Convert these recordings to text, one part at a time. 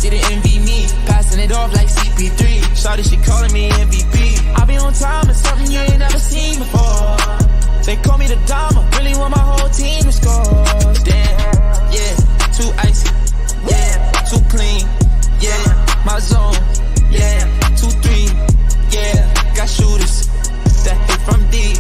see the envy me, passing it off like CP3. Shawty, she calling me MVP. I be on time and something you ain't never seen before. They call me the Dama, really want my whole team to score. Damn, yeah, too icy, yeah, too clean, yeah, my zone, yeah, 2-3, yeah, got shooters that hit from deep,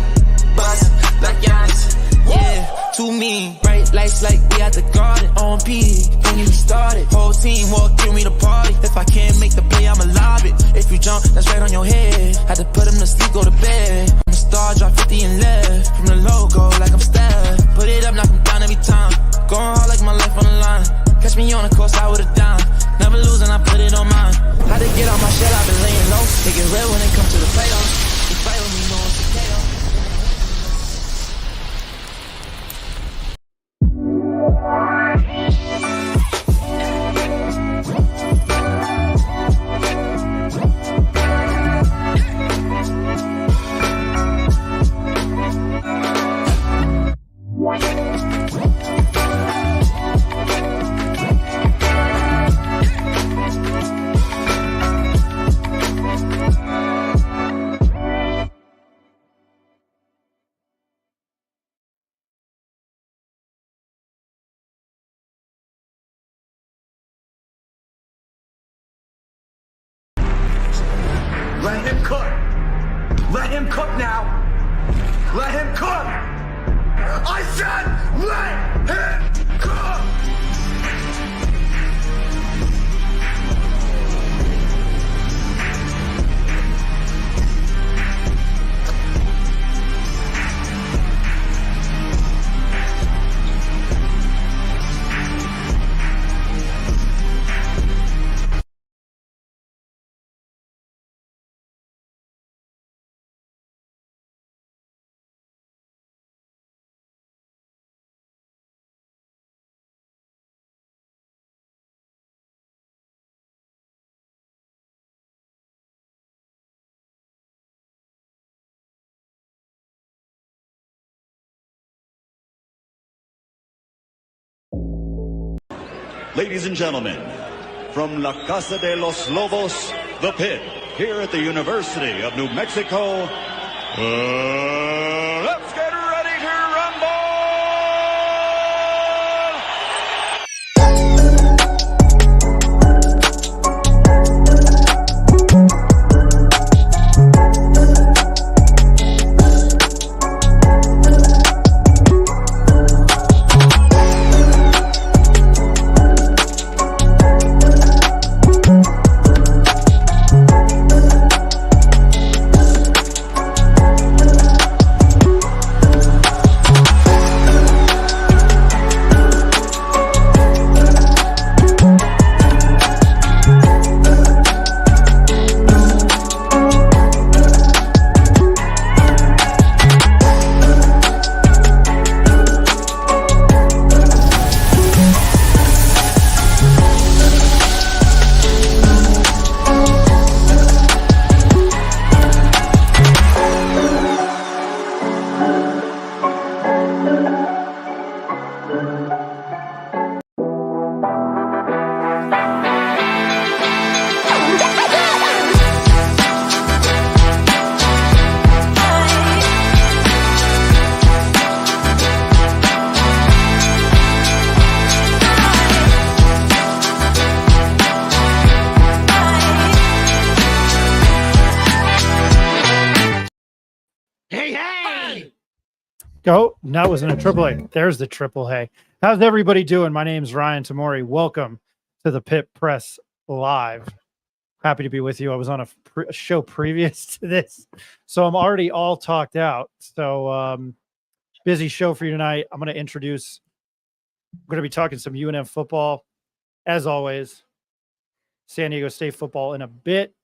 bust like Giannis, yeah, too mean. Bright lights like we at the garden, on P, don't get me started. Whole team walk in, we the party. If I can't make the play, I'ma lob it. If you jump, that's right on your head. Had to put him to sleep, go to bed. I'm a star, drop 50 and left. From the logo, like I'm Steph. Put it up, knock him down every time. Going hard like my life on the line. Catch me on the course, I would've down. Never lose and I put it on mine. Had to get out my shell, I've been laying low. They get real when it comes to the playoffs. You fight with me, know it's a KO. Let him cook. Let him cook now. Let him cook. I said let him cook. Ladies and gentlemen, from La Casa de los Lobos, the Pit, here at the University of New Mexico, let's get ready to rumble! Go. No, it wasn't a triple A. There's the triple A. How's everybody doing? My name's Ryan Tamori. Welcome to the Pit Press Live. Happy to be with you. I was on a show previous to this, so I'm already all talked out. So busy show for you tonight. I'm going to be talking some UNM football, as always, San Diego State football in a bit.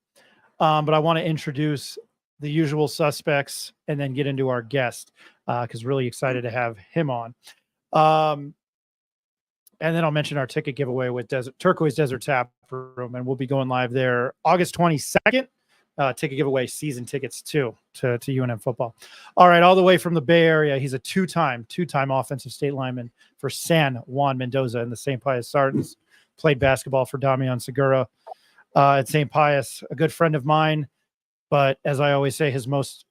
But I want to introduce the usual suspects and then get into our guest because really excited to have him on. And then I'll mention our ticket giveaway with Turquoise Desert Tap Room, and we'll be going live there August 22nd. Ticket giveaway, season tickets too to UNM football. All right, all the way from the Bay Area. He's a two-time offensive state lineman for San Juan Mendoza and the St. Pius Sardines. played basketball for Damian Segura at St. Pius, a good friend of mine. But as I always say, his most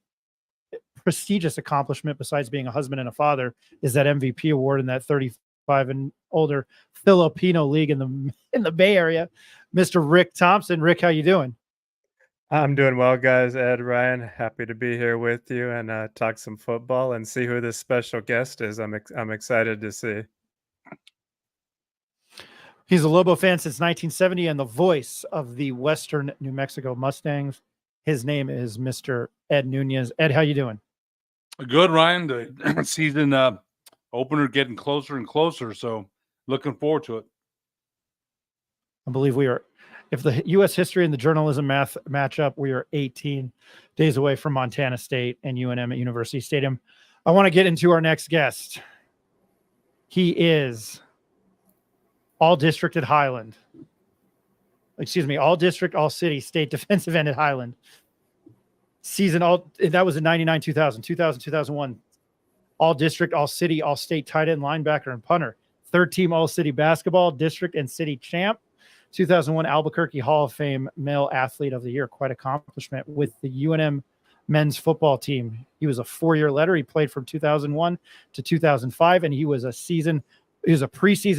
prestigious accomplishment, besides being a husband and a father, is that MVP award in that 35 and older Filipino league in the Bay Area. Mr. Rick Thompson. Rick, how you doing? I'm doing well, guys. Ed, Ryan, happy to be here with you and talk some football and see who this special guest is. I'm excited to see. He's a Lobo fan since 1970 and the voice of the Western New Mexico Mustangs. His name is Mr. Ed Nunez. Ed, how you doing? Good, Ryan. The season opener getting closer and closer, so looking forward to it. I believe we are, if the U.S. history and the journalism math match up, we are 18 days away from Montana State and UNM at University Stadium. I want to get into our next guest. He is all district at Highland. Excuse me, all district, all city, state defensive end at Highland. Season all, that was in 99, 2000, 2001. All district, all city, all state tight end, linebacker, and punter. Third team all city basketball, district and city champ. 2001 Albuquerque Hall of Fame male athlete of the year. Quite accomplishment with the UNM men's football team. He was a 4-year letter. He played from 2001 to 2005, and he was a preseason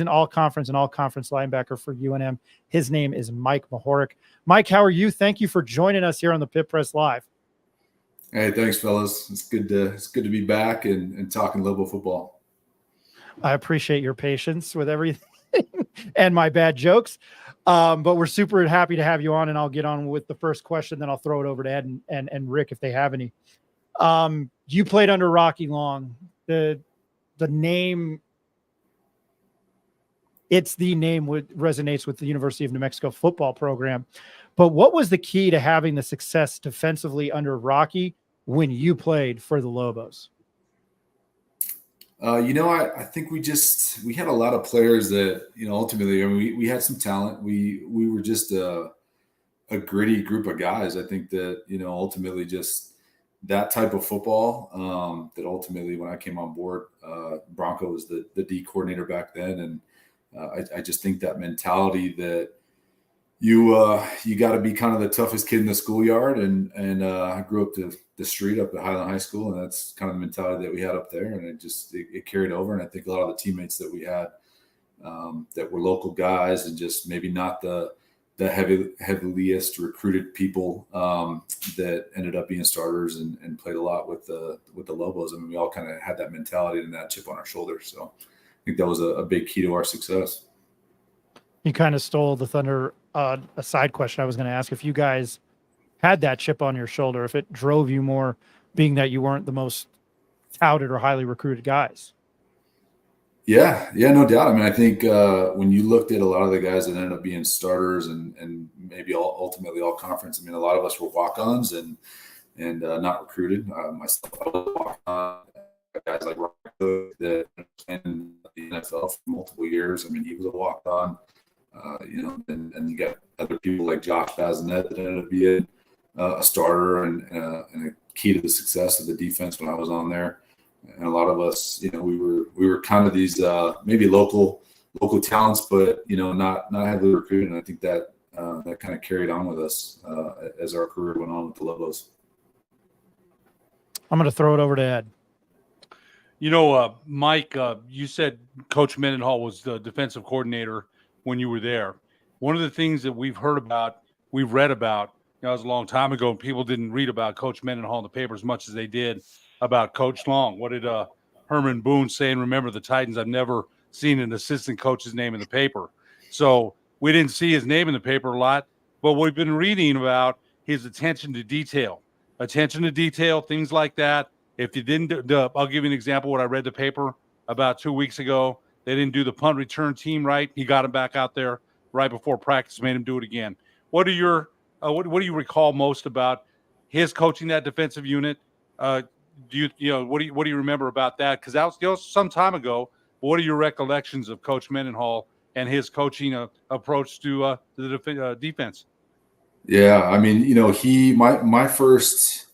all-conference and all-conference linebacker for UNM. His name is Mike Mohoric. Mike, how are you? Thank you for joining us here on the Pit Press Live. Hey, thanks, fellas. It's good to be back and talking Lobo football. I appreciate your patience with everything and my bad jokes. But we're super happy to have you on, and I'll get on with the first question. Then I'll throw it over to Ed and Rick if they have any. You played under Rocky Long. The name, it's the name resonates with the University of New Mexico football program. But what was the key to having the success defensively under Rocky when you played for the Lobos? I think we had a lot of players that, ultimately, I mean, we had some talent. We were just a gritty group of guys. I think that, ultimately just that type of football, that ultimately when I came on board, Bronco was the D coordinator back then. And I just think that mentality that you got to be kind of the toughest kid in the schoolyard. And I grew up the street up at Highland High School, and that's kind of the mentality that we had up there. And it carried over. And I think a lot of the teammates that we had that were local guys and just maybe not the heaviest recruited people that ended up being starters and played a lot with the Lobos. I mean, we all kind of had that mentality and that chip on our shoulder. So I think that was a big key to our success. You kind of stole the thunder. A side question I was going to ask, if you guys had that chip on your shoulder, if it drove you more, being that you weren't the most touted or highly recruited guys. Yeah, no doubt. I mean, I think when you looked at a lot of the guys that ended up being starters and maybe ultimately all conference, I mean, a lot of us were walk-ons and not recruited. Myself, I was a walk-on. Guys like Rocco that in the NFL for multiple years. I mean, he was a walk-on. And you got other people like Josh Bazinet that ended up being a starter and a key to the success of the defense when I was on there. And a lot of us, we were kind of these maybe local talents, but not heavily recruited. And I think that kind of carried on with us as our career went on with the Lobos. I'm going to throw it over to Ed. Mike, you said Coach Mendenhall was the defensive coordinator when you were there. One of the things that we've read about, it was a long time ago, and people didn't read about Coach Mendenhall in the paper as much as they did about Coach Long. What did Herman Boone say? And remember the Titans, I've never seen an assistant coach's name in the paper. So we didn't see his name in the paper a lot, but we've been reading about his attention to detail, things like that. If you didn't, I'll give you an example. What I read the paper about 2 weeks ago, they didn't do the punt return team right. He got him back out there right before practice, made him do it again. What do you recall most about his coaching that defensive unit? What do you remember about that? Because that was some time ago. What are your recollections of Coach Mendenhall and his coaching approach to the defense? Yeah, I mean, my first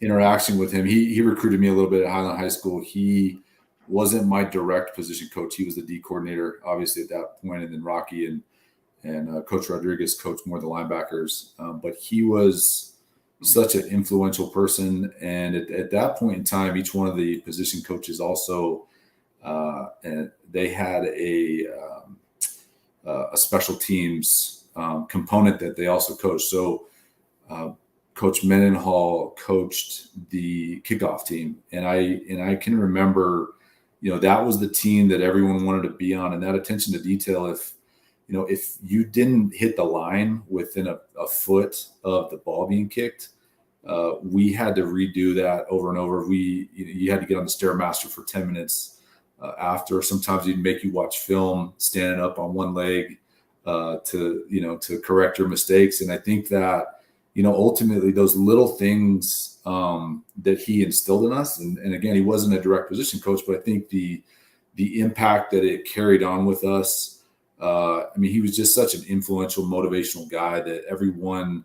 interaction with him, he recruited me a little bit at Highland High School. He wasn't my direct position coach. He was the D coordinator, obviously, at that point, and then Rocky and Coach Rodriguez coached more of the linebackers. But he was such an influential person. And at that point in time, each one of the position coaches also, and they had a special teams component that they also coached. So Coach Mendenhall coached the kickoff team, and I can remember, that was the team that everyone wanted to be on, and that attention to detail. If you didn't hit the line within a foot of the ball being kicked, we had to redo that over and over. You had to get on the Stairmaster for 10 minutes after. Sometimes you'd make you watch film standing up on one leg to correct your mistakes. And I think that, ultimately those little things that he instilled in us, and again, he wasn't a direct position coach, but I think the impact that it carried on with us. He was just such an influential, motivational guy that everyone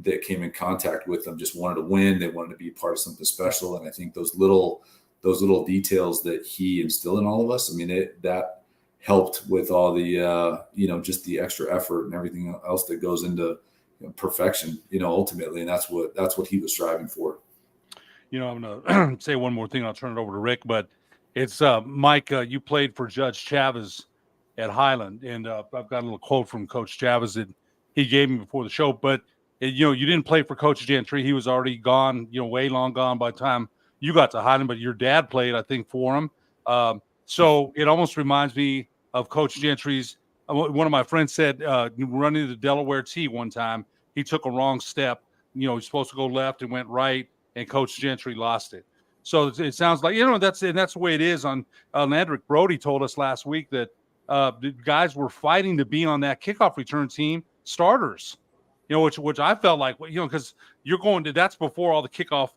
that came in contact with him just wanted to win. They wanted to be part of something special. And I think those little details that he instilled in all of us, that helped with all the, just the extra effort and everything else that goes into perfection, ultimately. And that's what he was striving for. I'm going to say one more thing. I'll turn it over to Rick, but it's Mike, you played for Judge Chavez at Highland. And I've got a little quote from Coach Chavez that he gave me before the show, but you didn't play for Coach Gentry. He was already gone, way long gone by the time you got to Highland, but your dad played, I think, for him. So it almost reminds me of Coach Gentry's. One of my friends said running the Delaware T one time, he took a wrong step. He's supposed to go left and went right, and Coach Gentry lost it. So it sounds like, that's the way it is on Landrick. Brody told us last week that the guys were fighting to be on that kickoff return team starters, which I felt like, because you're going to, that's before all the kickoff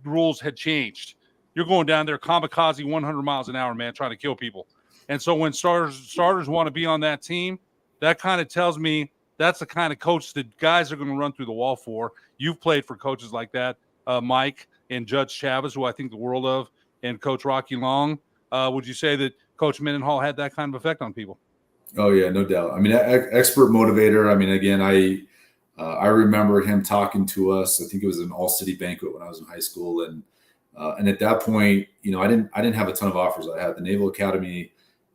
rules had changed. You're going down there kamikaze 100 miles an hour, man, trying to kill people. And so when starters want to be on that team, that kind of tells me that's the kind of coach that guys are going to run through the wall for. You've played for coaches like that, Mike and Judge Chavez, who I think the world of, and Coach Rocky Long. Would you say that Coach Mendenhall had that kind of effect on people? Oh yeah, no doubt. Expert motivator. Again, I remember him talking to us. I think it was an all-city banquet when I was in high school, and at that point, I didn't have a ton of offers. I had the Naval Academy.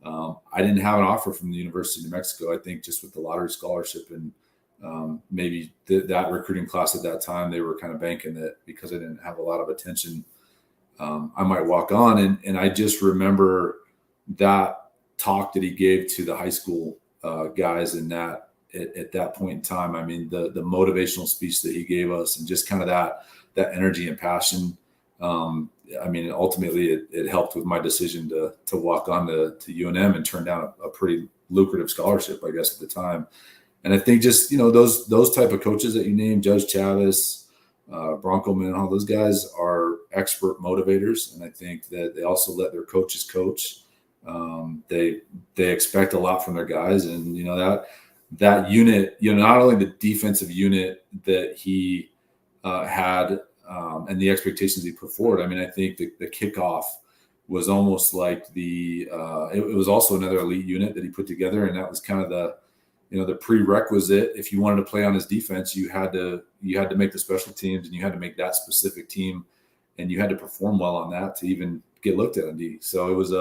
I didn't have an offer from the University of New Mexico. I think just with the lottery scholarship and maybe that recruiting class at that time, they were kind of banking that because I didn't have a lot of attention, I might walk on. And I just remember that talk that he gave to the high school guys and that at that point in time, the motivational speech that he gave us and just kind of that energy and passion. Ultimately it helped with my decision to walk on to UNM and turn down a pretty lucrative scholarship, I guess, at the time. And I think just, those type of coaches that you named, Judge Chavez, Bronco Mendenhall, those guys are expert motivators. And I think that they also let their coaches coach. They expect a lot from their guys, and that unit, not only the defensive unit that he had and the expectations he put forward. I think the kickoff was almost like it was also another elite unit that he put together, and that was kind of the prerequisite. If you wanted to play on his defense, you had to make the special teams, and you had to make that specific team, and you had to perform well on that to even get looked at on D. So it was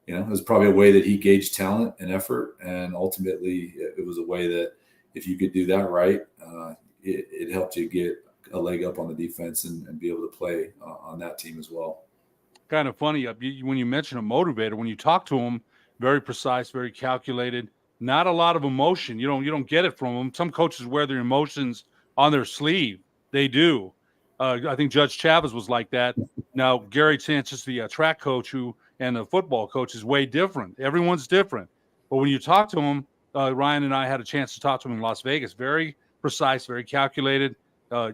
it was probably a way that he gauged talent and effort. And ultimately it was a way that if you could do that right, it helped you get a leg up on the defense and be able to play on that team as well. Kind of funny when you mention a motivator, when you talk to him, very precise, very calculated, not a lot of emotion. You don't get it from them. Some coaches wear their emotions on their sleeve. They do. I think Judge Chavez was like that. Now, Gary Sanchez, the track coach and the football coach, is way different. Everyone's different. But when you talk to him, Ryan and I had a chance to talk to him in Las Vegas. Very precise, very calculated. So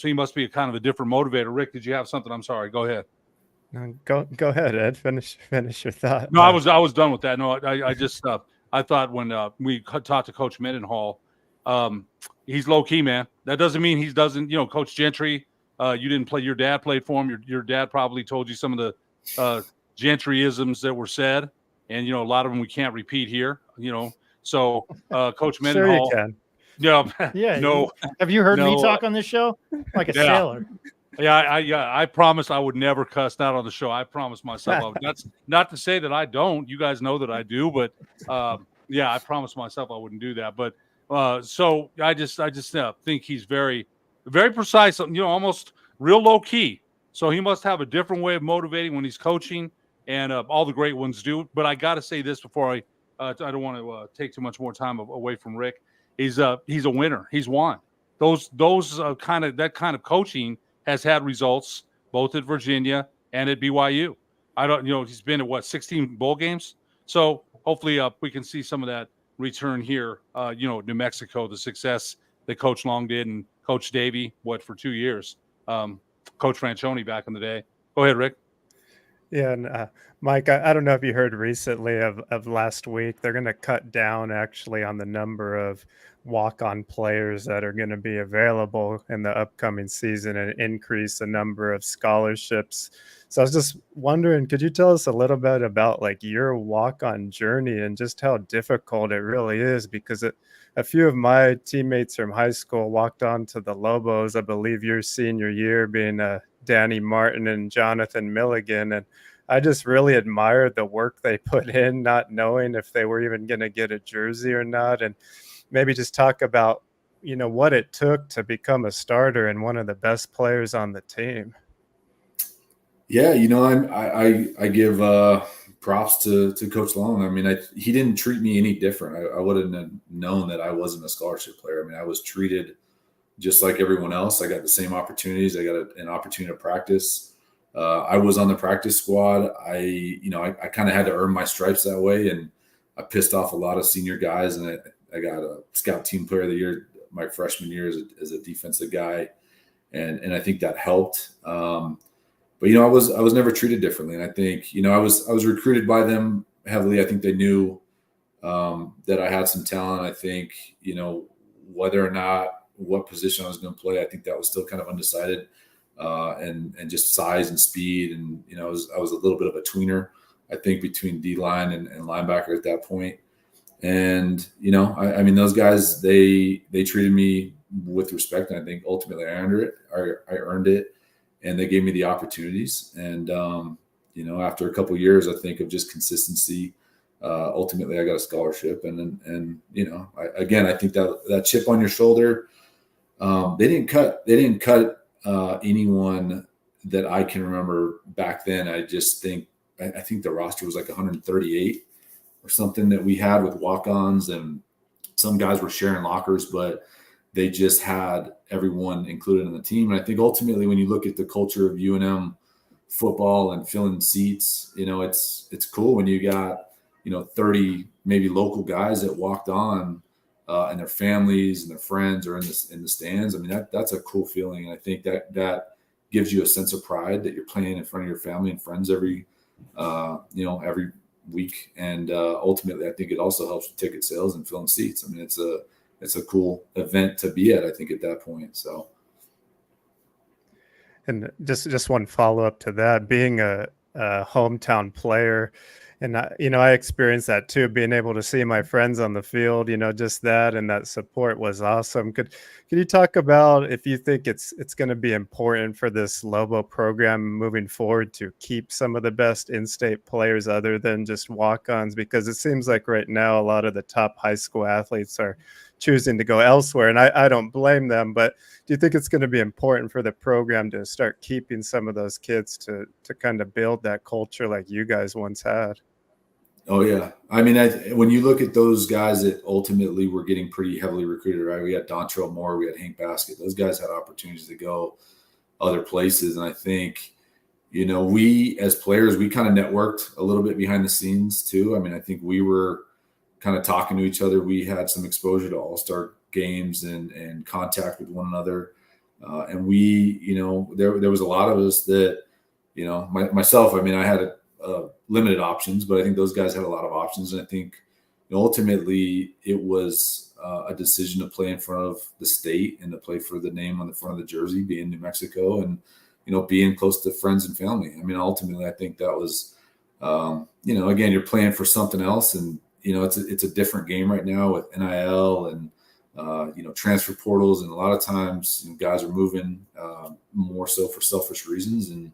he must be a kind of a different motivator. Rick, did you have something? I'm sorry. Go ahead. No, go ahead, Ed. Finish your thought. No, I was done with that. No, I just I thought when we talked to Coach Mendenhall, he's low key, man. That doesn't mean he doesn't. Coach Gentry, you didn't play. Your dad played for him. Your dad probably told you some of the gentryisms that were said, and a lot of them we can't repeat here. So Coach Sure, you Mendenhall. can. No, Yeah. no. Have you heard me No, talk on this show like a yeah. sailor? Yeah, I promised I would never cuss out on the show. I promised myself. That's not to say that I don't. You guys know that I do, but yeah, I promised myself I wouldn't do that. But so I just think he's very, very precise. Almost real low key. So he must have a different way of motivating when he's coaching, and all the great ones do. But I got to say this before I don't want to take too much more time away from Rick. He's a winner. He's won. That kind of coaching has had results both at Virginia and at BYU. He's been at 16 bowl games. So hopefully we can see some of that return here, New Mexico, the success that Coach Long did and Coach Davey, for 2 years. Coach Franchione back in the day. Go ahead, Rick. Yeah, and Mike, I don't know if you heard recently of last week, they're going to cut down actually on the number of walk-on players that are going to be available in the upcoming season and increase the number of scholarships. So I was just wondering, could you tell us a little bit about like your walk-on journey and just how difficult it really is? Because a few of my teammates from high school walked on to the Lobos, I believe your senior year, being Danny Martin and Jonathan Milligan. And I just really admired the work they put in, not knowing if they were even going to get a jersey or not. And maybe just talk about, what it took to become a starter and one of the best players on the team. Yeah, I give props to Coach Long. I mean, he didn't treat me any different. I wouldn't have known that I wasn't a scholarship player. I mean, I was treated just like everyone else. I got the same opportunities. I got an opportunity to practice. I was on the practice squad. I kind of had to earn my stripes that way, and I pissed off a lot of senior guys. And I got a scout team player of the year my freshman year as a defensive guy, and I think that helped. But I was never treated differently, and I think I was recruited by them heavily. I think they knew that I had some talent. I think whether or not what position I was going to play, I think that was still kind of undecided, and just size and speed, and I was a little bit of a tweener, I think, between D line and linebacker at that point. And I mean those guys, they treated me with respect, and I think ultimately I earned it. And they gave me the opportunities. And, after a couple of years, I think, of just consistency, ultimately I got a scholarship. And I think that chip on your shoulder, they didn't cut anyone that I can remember back then. I just think, I think the roster was like 138 or something that we had with walk-ons, and some guys were sharing lockers, but they just had everyone included in the team. And I think ultimately when you look at the culture of UNM football and filling seats, it's cool when you got, 30 maybe local guys that walked on and their families and their friends are in the stands. I mean, that's a cool feeling. And I think that gives you a sense of pride that you're playing in front of your family and friends every week. And ultimately I think it also helps with ticket sales and filling seats. I mean, it's a cool event to be at, I think, at that point. So, and just one follow up to that, being a hometown player, and I experienced that too, being able to see my friends on the field, just that, and that support was awesome. Could you talk about if you think it's going to be important for this Lobo program moving forward to keep some of the best in-state players other than just walk-ons? Because it seems like right now a lot of the top high school athletes are choosing to go elsewhere, and I don't blame them, but do you think it's going to be important for the program to start keeping some of those kids to kind of build that culture like you guys once had? Oh yeah. I mean, when you look at those guys that ultimately were getting pretty heavily recruited, right? We had Dontrell Moore, we had Hank Baskett. Those guys had opportunities to go other places. And I think, we as players, we kind of networked a little bit behind the scenes too. I mean, I think we were kind of talking to each other. We had some exposure to all-star games and contact with one another. And we, there was a lot of us that, myself, I mean, I had limited options, but I think those guys had a lot of options. And I think ultimately it was a decision to play in front of the state and to play for the name on the front of the jersey, being New Mexico, and, being close to friends and family. I mean, ultimately, I think that was again, you're playing for something else, and it's a different game right now with NIL and transfer portals, and a lot of times guys are moving more so for selfish reasons and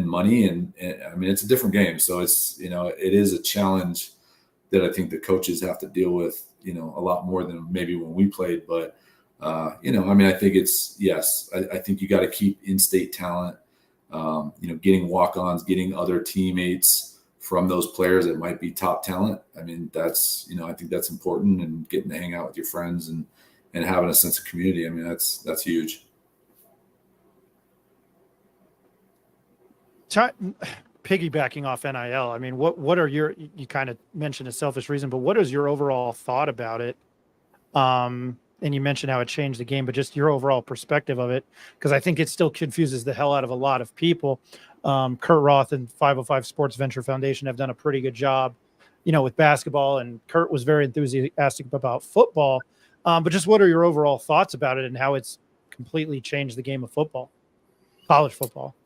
money, and I mean it's a different game. So it's it is a challenge that I think the coaches have to deal with a lot more than maybe when we played. But I mean I think I think you got to keep in-state talent, getting walk-ons, getting other teammates from those players that might be top talent. I mean that's I think that's important, and getting to hang out with your friends and having a sense of community. I mean, that's huge. Piggybacking off NIL, I mean, what are you kind of mentioned a selfish reason, but what is your overall thought about it? And you mentioned how it changed the game, but just your overall perspective of it, because I think it still confuses the hell out of a lot of people. Kurt Roth and 505 Sports Venture Foundation have done a pretty good job, with basketball, and Kurt was very enthusiastic about football. But just what are your overall thoughts about it and how it's completely changed the game of football, college football?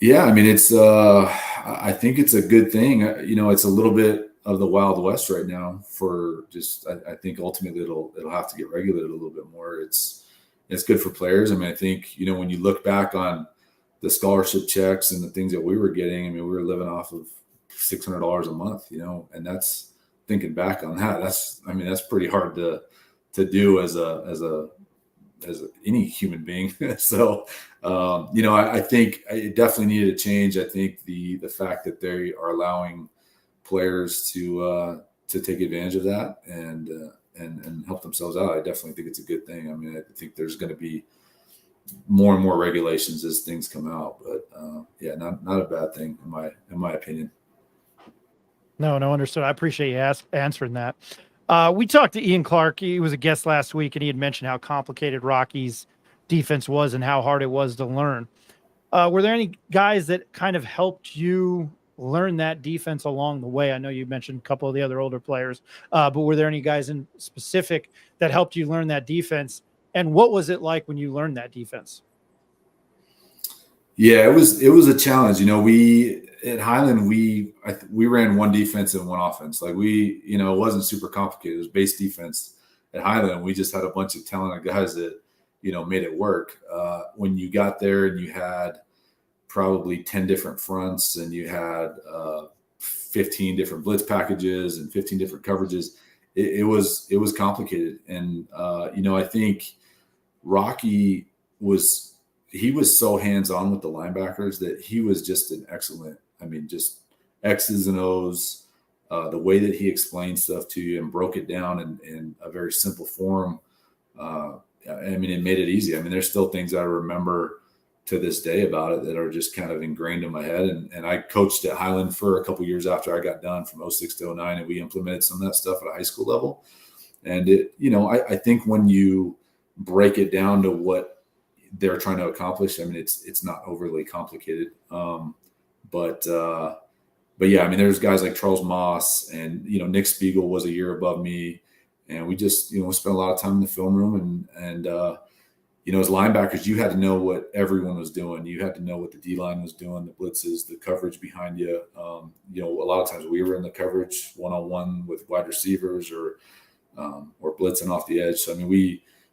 Yeah, I mean, I think it's a good thing. It's a little bit of the Wild West right now for I think ultimately it'll have to get regulated a little bit more. It's good for players. I mean, I think, when you look back on the scholarship checks and the things that we were getting, I mean, we were living off of $600 a month, and that's thinking back on that. That's pretty hard to do as any human being. So, I think it definitely needed a change. I think the fact that they are allowing players to take advantage of that and help themselves out, I definitely think it's a good thing. I mean, I think there's going to be more and more regulations as things come out, but not a bad thing in my opinion. No, understood. I appreciate you answering that. We talked to Ian Clark. He was a guest last week, and he had mentioned how complicated Rocky's defense was and how hard it was to learn. Were there any guys that kind of helped you learn that defense along the way? I know you mentioned a couple of the other older players, but were there any guys in specific that helped you learn that defense? And what was it like when you learned that defense? Yeah, it was a challenge. We at Highland, we ran one defense and one offense. Like it wasn't super complicated. It was base defense at Highland. We just had a bunch of talented guys that, made it work. When you got there and you had probably 10 different fronts and you had 15 different blitz packages and 15 different coverages, it was complicated. And, I think Rocky was so hands-on with the linebackers that he was just an excellent, just X's and O's, the way that he explained stuff to you and broke it down in a very simple form. It made it easy. There's still things I remember to this day about it that are just kind of ingrained in my head. And I coached at Highland for a couple of years after I got done from 06 to 09, and we implemented some of that stuff at a high school level. And I think when you break it down to what they're trying to accomplish, it's not overly complicated. But yeah, there's guys like Charles Moss and, Nick Spiegel was a year above me. And we just, spent a lot of time in the film room and as linebackers, you had to know what everyone was doing. You had to know what the D-line was doing, the blitzes, the coverage behind you. A lot of times we were in the coverage one-on-one with wide receivers or blitzing off the edge. So,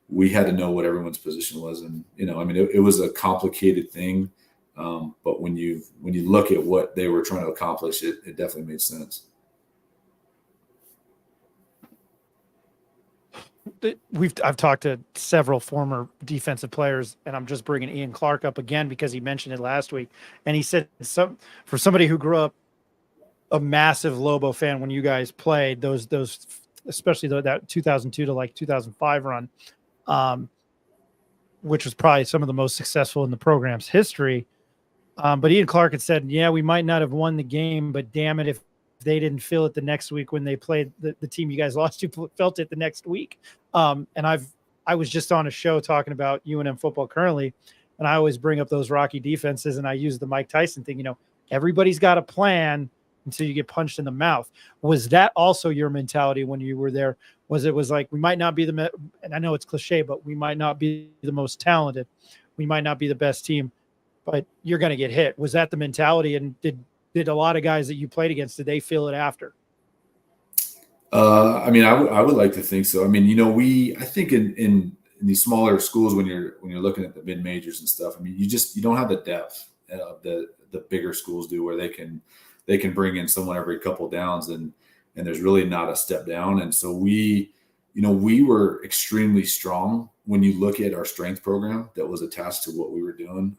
we had to know what everyone's position was. And, it was a complicated thing. But when you look at what they were trying to accomplish, it definitely made sense. I've talked to several former defensive players, and I'm just bringing Ian Clark up again because he mentioned it last week. And he said for somebody who grew up a massive Lobo fan when you guys played those, especially that 2002 to like 2005 run, which was probably some of the most successful in the program's history. But Ian Clark had said, yeah, we might not have won the game, but damn it, if they didn't feel it the next week when they played the team you guys lost to, felt it the next week. And I was just on a show talking about UNM football currently, and I always bring up those Rocky defenses, and I use the Mike Tyson thing. Everybody's got a plan until you get punched in the mouth. Was that also your mentality when you were there? Was like, we might not be and I know it's cliche, but we might not be the most talented. We might not be the best team, but you're going to get hit. Was that the mentality? And did did a lot of guys that you played against, did they feel it after? I mean, I would like to think so. I mean, you know, I think in these smaller schools, when you're looking at the mid majors and stuff, I mean, you don't have the depth the bigger schools do, where they can bring in someone every couple downs, and there's really not a step down. And so we were extremely strong when you look at our strength program that was attached to what we were doing.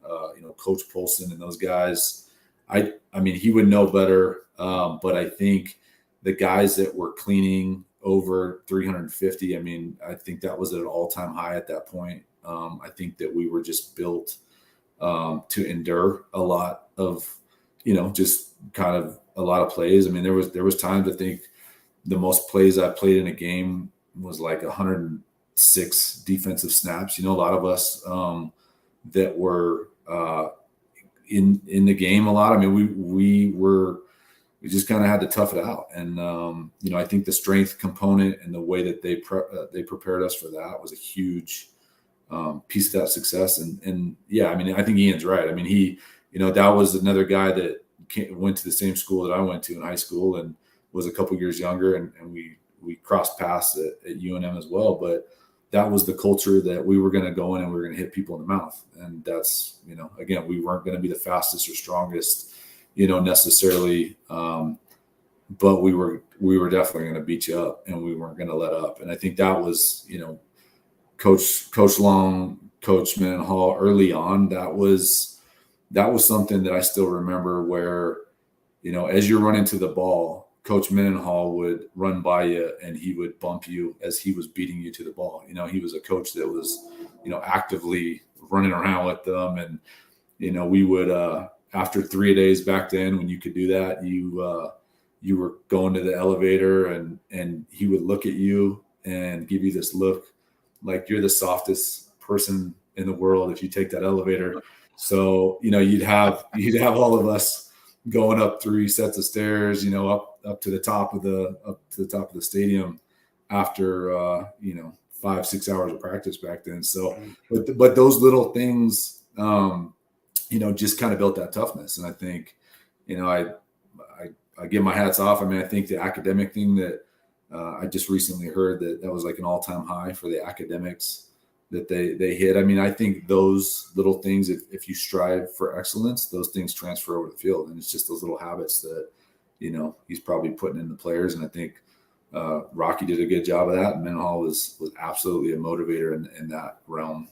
Coach Polson and those guys, I mean, he would know better, but I think the guys that were cleaning over 350, I mean, I think that was at an all-time high at that point. I think that we were just built to endure a lot of, just kind of a lot of plays. I mean, there was times, I think the most plays I played in a game was like 106 defensive snaps. A lot of us that were in the game a lot. I mean, we just kind of had to tough it out. And, I think the strength component and the way that they prepared us for that was a huge piece of that success. And yeah, I mean, I think Ian's right. I mean, that was another guy that went to the same school that I went to in high school and was a couple years younger. And we crossed paths at UNM as well. But that was the culture that we were going to go in and we were going to hit people in the mouth. And that's, again, we weren't going to be the fastest or strongest, necessarily. But we were definitely going to beat you up, and we weren't going to let up. And I think that was, Coach Long, Coach Mendenhall early on, that was something that I still remember, where, as you're running to the ball, Coach Mendenhall would run by you and he would bump you as he was beating you to the ball. He was a coach that was, actively running around with them. And, we would, after 3 days back then, when you could do that, you were going to the elevator and he would look at you and give you this look like you're the softest person in the world if you take that elevator. So, you'd have all of us going up 3 sets of stairs, up to the top of the stadium after 5-6 hours of practice back then. So, but those little things, just kind of built that toughness. And I think, I give my hats off. I mean, I think the academic thing that I just recently heard that was like an all-time high for the academics that they hit. I mean, I think those little things, if you strive for excellence, those things transfer over the field. And it's just those little habits that, he's probably putting in the players. And I think Rocky did a good job of that. And Mendenhall was absolutely a motivator in that realm.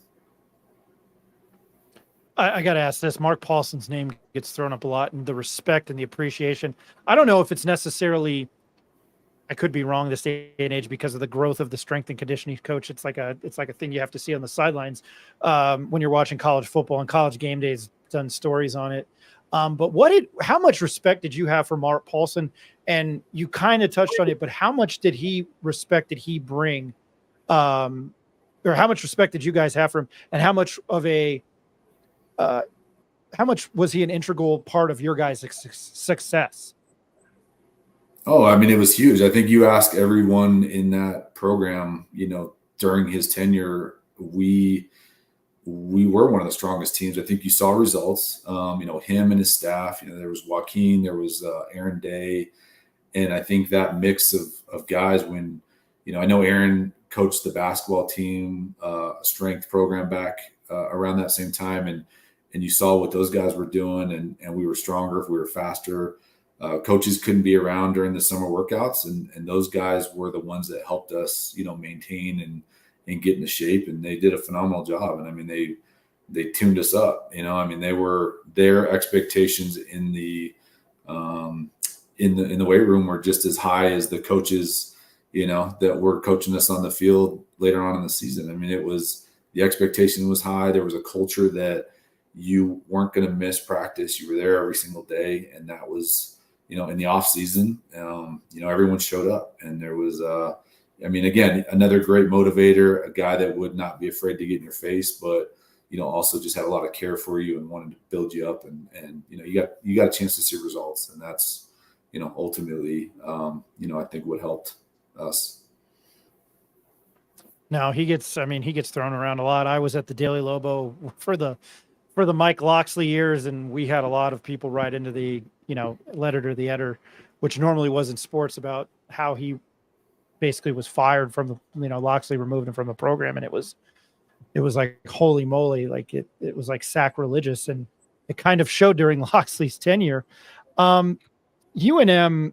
I got to ask this. Mark Paulson's name gets thrown up a lot, and the respect and the appreciation. I don't know if it's necessarily, I could be wrong this day and age, because of the growth of the strength and conditioning coach. It's like a thing you have to see on the sidelines when you're watching college football, and College Game Day's done stories on it. But how much respect did you have for Mark Paulson? And you kind of touched on it, but how much did he bring? Or how much respect did you guys have for him? And how much was he an integral part of your guys' success? Oh, I mean, it was huge. I think you ask everyone in that program, during his tenure, we were one of the strongest teams. I think you saw results, him and his staff, there was Joaquin, there was Aaron Day. And I think that mix of guys, when, I know Aaron coached the basketball team, strength program back around that same time. And you saw what those guys were doing, and we were stronger, we were faster. Coaches couldn't be around during the summer workouts, and those guys were the ones that helped us, maintain and get into shape. And they did a phenomenal job. And I mean, they tuned us up. I mean, their expectations in the weight room were just as high as the coaches, that were coaching us on the field later on in the season. I mean, the expectation was high. There was a culture that you weren't going to miss practice. You were there every single day. And that was, in the off season, everyone showed up, and there was, again, another great motivator, a guy that would not be afraid to get in your face, but, also just had a lot of care for you and wanted to build you up. And you got a chance to see results. And that's, ultimately, I think what helped us. Now he gets thrown around a lot. I was at the Daily Lobo for the Mike Loxley years, and we had a lot of people write into the letter to the editor, which normally was in sports, about how he basically was fired from the, Loxley removed him from the program. And it was like, holy moly, like it was like sacrilegious. And it kind of showed during Loxley's tenure. UNM,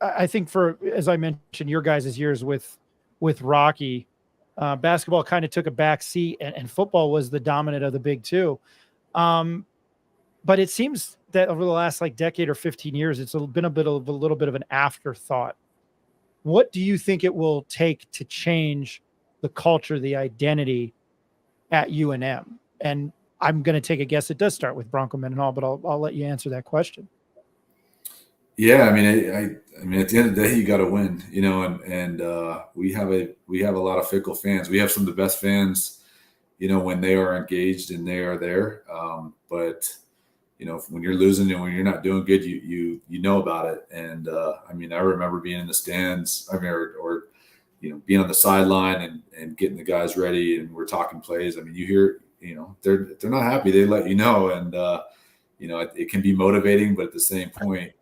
I think, as I mentioned, your guys' years with Rocky, basketball kind of took a back seat, and football was the dominant of the big two. But it seems that over the last decade or 15 years, it's been a little bit of an afterthought. What do you think it will take to change the culture, the identity at UNM? And I'm going to take a guess it does start with Bronco Mendenhall, but I'll let you answer that question. Yeah, I mean, at the end of the day, you got to win, and we have a lot of fickle fans. We have some of the best fans, when they are engaged and they are there. But when you're losing and when you're not doing good, you know about it. And I remember being in the stands, or being on the sideline and getting the guys ready, and we're talking plays. I mean, you hear, they're not happy. They let you know, and it can be motivating, but at the same point,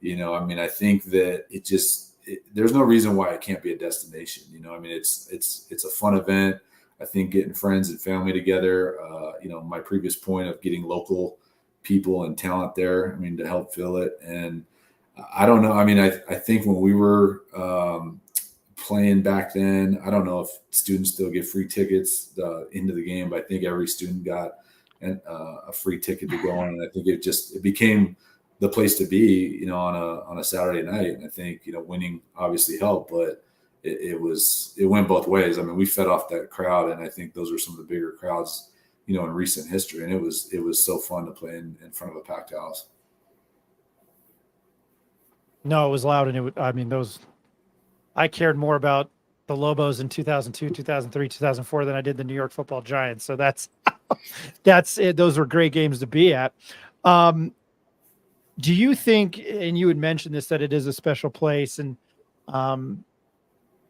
I think that there's no reason why it can't be a destination. It's a fun event. I think getting friends and family together, my previous point of getting local people and talent there, to help fill it. And I don't know. I think when we were playing back then, I don't know if students still get free tickets into the game, but I think every student got a free ticket to go on. And I think it became the place to be, on a Saturday night. And I think, winning obviously helped, but it went both ways. We fed off that crowd, and I think those are some of the bigger crowds, in recent history. And it was so fun to play in front of a packed house. No, it was loud. And I cared more about the Lobos in 2002, 2003, 2004 than I did the New York Football Giants. So that's it. Those were great games to be at. Do you think, and you had mentioned this, that it is a special place and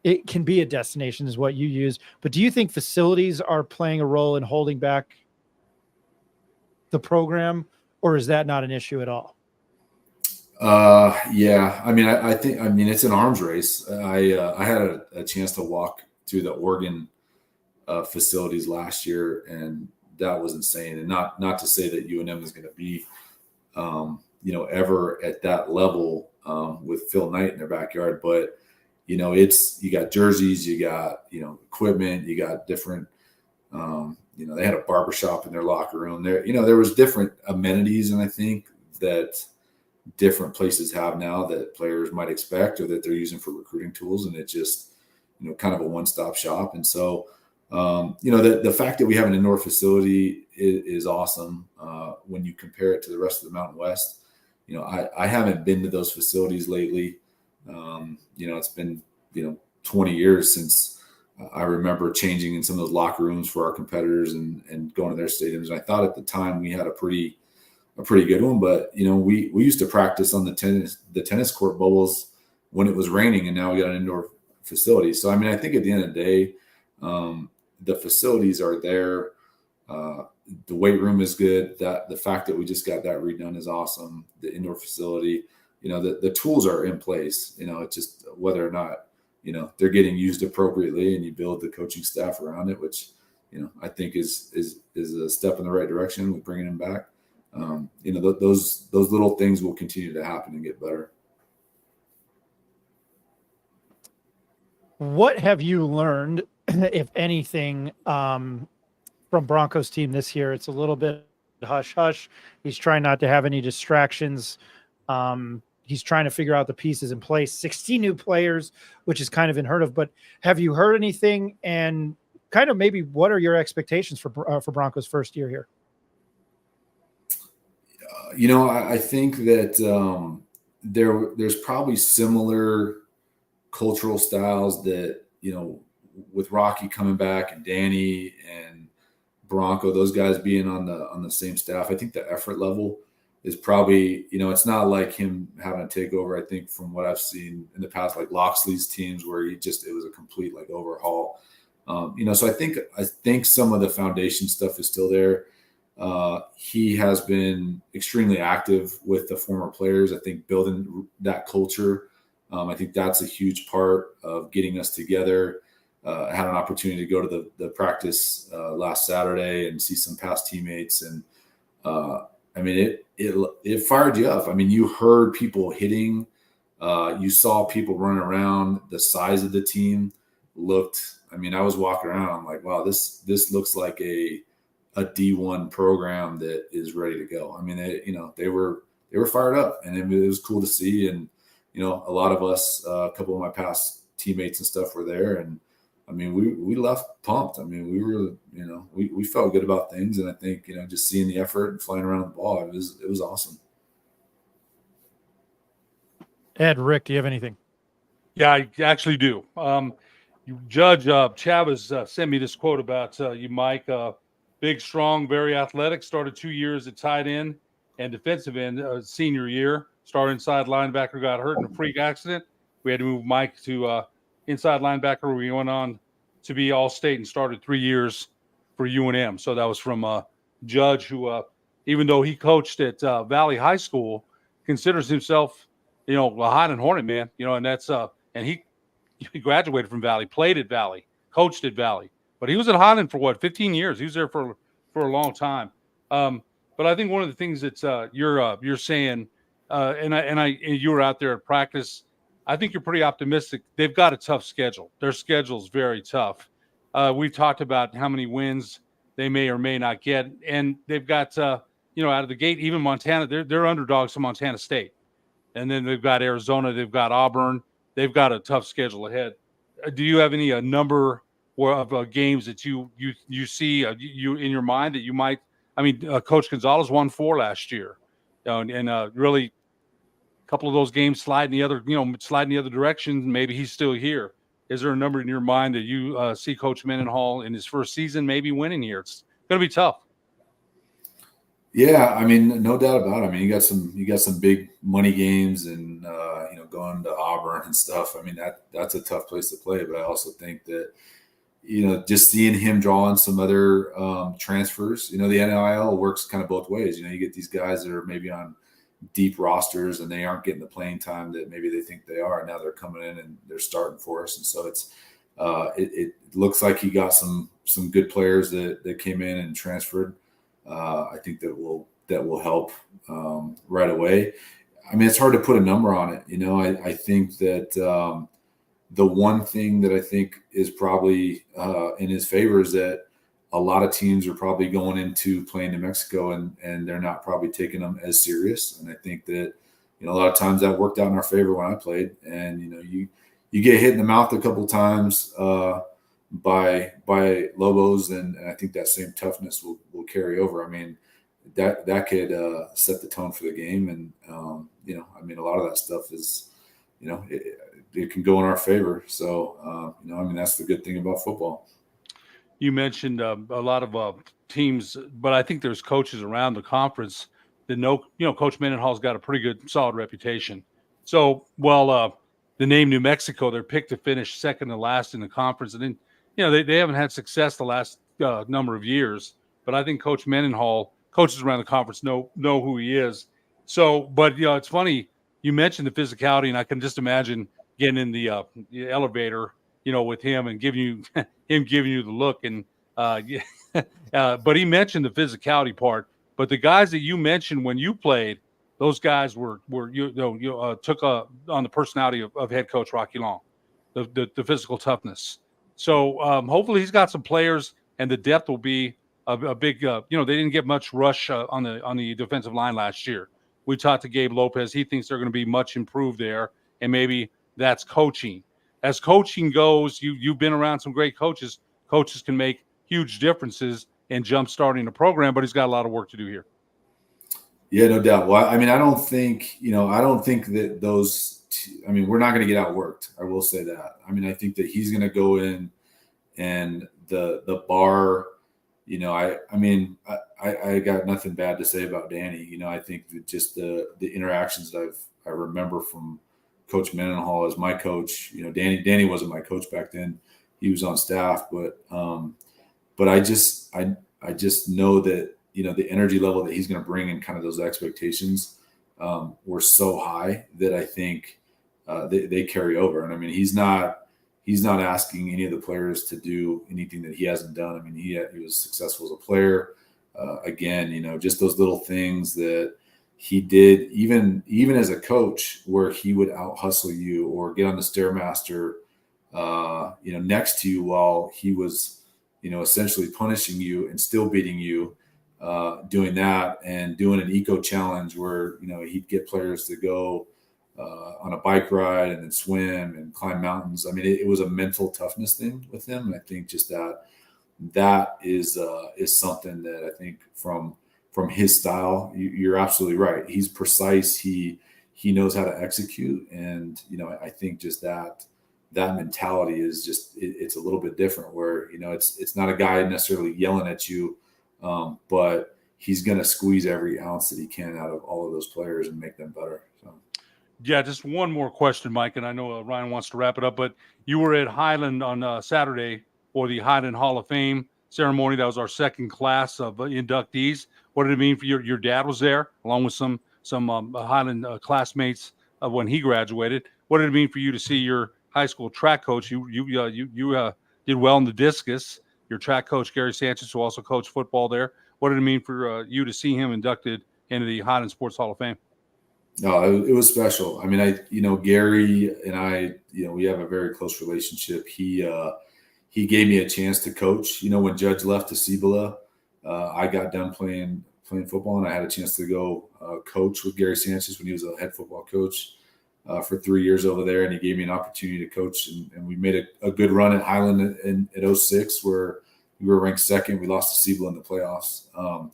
it can be a destination is what you use, but do you think facilities are playing a role in holding back the program, or is that not an issue at all? Yeah. I think it's an arms race. I had a chance to walk through the Oregon facilities last year, and that was insane. And not to say that UNM is going to be, ever at that level with Phil Knight in their backyard, but you got jerseys, you got equipment, you got different. They had a barbershop in their locker room. There was different amenities, and I think that different places have now that players might expect or that they're using for recruiting tools, and it's just kind of a one-stop shop. And so the fact that we have an indoor facility is awesome when you compare it to the rest of the Mountain West. I haven't been to those facilities lately. It's been 20 years since I remember changing in some of those locker rooms for our competitors and going to their stadiums. And I thought at the time we had a pretty good one, but we used to practice on the tennis court bubbles when it was raining, and now we got an indoor facility. So I think at the end of the day, the facilities are there. The weight room is good. That the fact that we just got that redone is awesome. The indoor facility, the tools are in place. It's just whether or not they're getting used appropriately, and you build the coaching staff around it, which I think is a step in the right direction with bringing them back. Those little things will continue to happen and get better. What have you learned, if anything, from Broncos team this year? It's a little bit hush hush. He's trying not to have any distractions. He's trying to figure out the pieces in place. 60 new players, which is kind of unheard of. But have you heard anything? And kind of maybe what are your expectations for Broncos' first year here? I think that there's probably similar cultural styles that with Rocky coming back and Danny and Bronco, those guys being on the same staff. I think the effort level is probably, it's not like him having to take over. I think from what I've seen in the past, like Loxley's teams where it was a complete overhaul. So I think some of the foundation stuff is still there. He has been extremely active with the former players. I think building that culture. I think that's a huge part of getting us together. I had an opportunity to go to the practice last Saturday and see some past teammates, and I mean it fired you up. I mean, you heard people hitting, you saw people running around. The size of the team looked. I mean, I was walking around. I'm like, wow, this looks like a D1 program that is ready to go. I mean, they were fired up, and it was cool to see. And a lot of us, a couple of my past teammates and stuff were there, and I mean, we left pumped. I mean, we were, we felt good about things, and I think just seeing the effort and flying around the ball, it was awesome. Ed, Rick, do you have anything? Yeah, I actually do. Judge Chavez sent me this quote about you, Mike. Big, strong, very athletic. Started 2 years at tight end and defensive end senior year. Started inside linebacker, got hurt in a freak accident. We had to move Mike to inside linebacker. We went on to be All-State and started 3 years for UNM. So that was from Judge, who, even though he coached at Valley High School, considers himself, a hot and hornet man. And that's and he graduated from Valley, played at Valley, coached at Valley. But he was at Highland for 15 years. He was there for a long time. But I think one of the things that you're saying, and you were out there at practice, I think you're pretty optimistic. They've got a tough schedule. Their schedule's very tough. We've talked about how many wins they may or may not get, and they've got out of the gate, even Montana, they're underdogs to Montana State, and then they've got Arizona, they've got Auburn. They've got a tough schedule ahead. Do you have any number of games that you see you in your mind that you might? I mean, Coach Gonzalez won 4 last year, and really a couple of those games sliding the other direction. Maybe he's still here. Is there a number in your mind that you see Coach Mendenhall in his first season maybe winning here? It's going to be tough. Yeah, I mean, no doubt about it. I mean, you got some big money games, and going to Auburn and stuff. I mean, that's a tough place to play. But I also think that just seeing him draw on some other transfers. The NIL works kind of both ways. You get these guys that are maybe on deep rosters and they aren't getting the playing time that maybe they think they are. And now they're coming in and they're starting for us. And so it looks like he got some good players that came in and transferred. I think that will help right away. I mean, it's hard to put a number on it. I think that the one thing that I think is probably in his favor is that a lot of teams are probably going into playing New Mexico and they're not probably taking them as serious. And I think that, a lot of times that worked out in our favor when I played. And, you get hit in the mouth a couple of times by Lobos, and I think that same toughness will carry over. I mean, that could set the tone for the game. And, I mean, a lot of that stuff is, it can go in our favor. So, I mean, that's the good thing about football. You mentioned a lot of teams, but I think there's coaches around the conference that know, Coach Mendenhall's got a pretty good, solid reputation. So, the name New Mexico, they're picked to finish second to last in the conference. And then, they haven't had success the last number of years. But I think Coach Mendenhall, coaches around the conference know who he is. So, but, it's funny, you mentioned the physicality, and I can just imagine getting in the elevator, with him and giving you the look. And but he mentioned the physicality part. But the guys that you mentioned when you played, those guys were took on the personality of head coach Rocky Long, the physical toughness. So hopefully he's got some players, and the depth will be a big. They didn't get much rush on the defensive line last year. We talked to Gabe Lopez. He thinks they're going to be much improved there, and maybe that's coaching. As coaching goes, you've been around some great coaches. Coaches can make huge differences in jump-starting a program, but he's got a lot of work to do here. Yeah, no doubt. Well, I mean, I don't think that those – I mean, we're not going to get outworked. I will say that. I mean, I think that he's going to go in and the bar – I got nothing bad to say about Danny. I think that just the interactions that I remember from Coach Mendenhall as my coach. Danny wasn't my coach back then; he was on staff. But I just know that the energy level that he's going to bring and kind of those expectations were so high that I think they carry over. And I mean, he's not asking any of the players to do anything that he hasn't done. I mean, he was successful as a player. Again, just those little things that he did, even as a coach, where he would out hustle you or get on the Stairmaster, next to you while he was, essentially punishing you and still beating you, doing that and doing an eco challenge where, he'd get players to go on a bike ride and then swim and climb mountains. I mean, it was a mental toughness thing with him. And I think just that is something that I think from his style, you're absolutely right. He's precise. He knows how to execute. And, I think just that mentality is just, it's a little bit different where, it's not a guy necessarily yelling at you, but he's going to squeeze every ounce that he can out of all of those players and make them better. So. Yeah, just one more question, Mike, and I know Ryan wants to wrap it up, but you were at Highland on Saturday for the Highland Hall of Fame ceremony. That was our second class of inductees. What did it mean for your dad was there along with some Highland classmates when he graduated? What did it mean for you to see your high school track coach? You did well in the discus. Your track coach, Gary Sanchez, who also coached football there. What did it mean for you to see him inducted into the Highland Sports Hall of Fame? No, it was special. I mean, Gary and I, we have a very close relationship. He gave me a chance to coach. When Judge left to Cibola, I got done playing football, and I had a chance to go coach with Gary Sanchez when he was a head football coach for 3 years over there, and he gave me an opportunity to coach. And we made a good run at Highland at 06, where we were ranked second. We lost to Cibola in the playoffs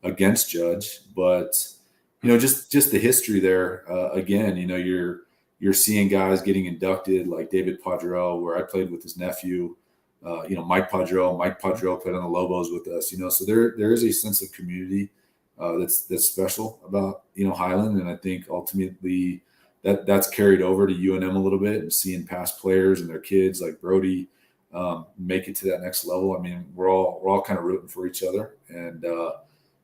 against Judge, but just the history there. Again, you're seeing guys getting inducted like David Padrell, where I played with his nephew. Mike Padrell played on the Lobos with us. So there is a sense of community that's special about Highland, and I think ultimately that's carried over to UNM a little bit, and seeing past players and their kids like Brody make it to that next level. I mean, we're all kind of rooting for each other, and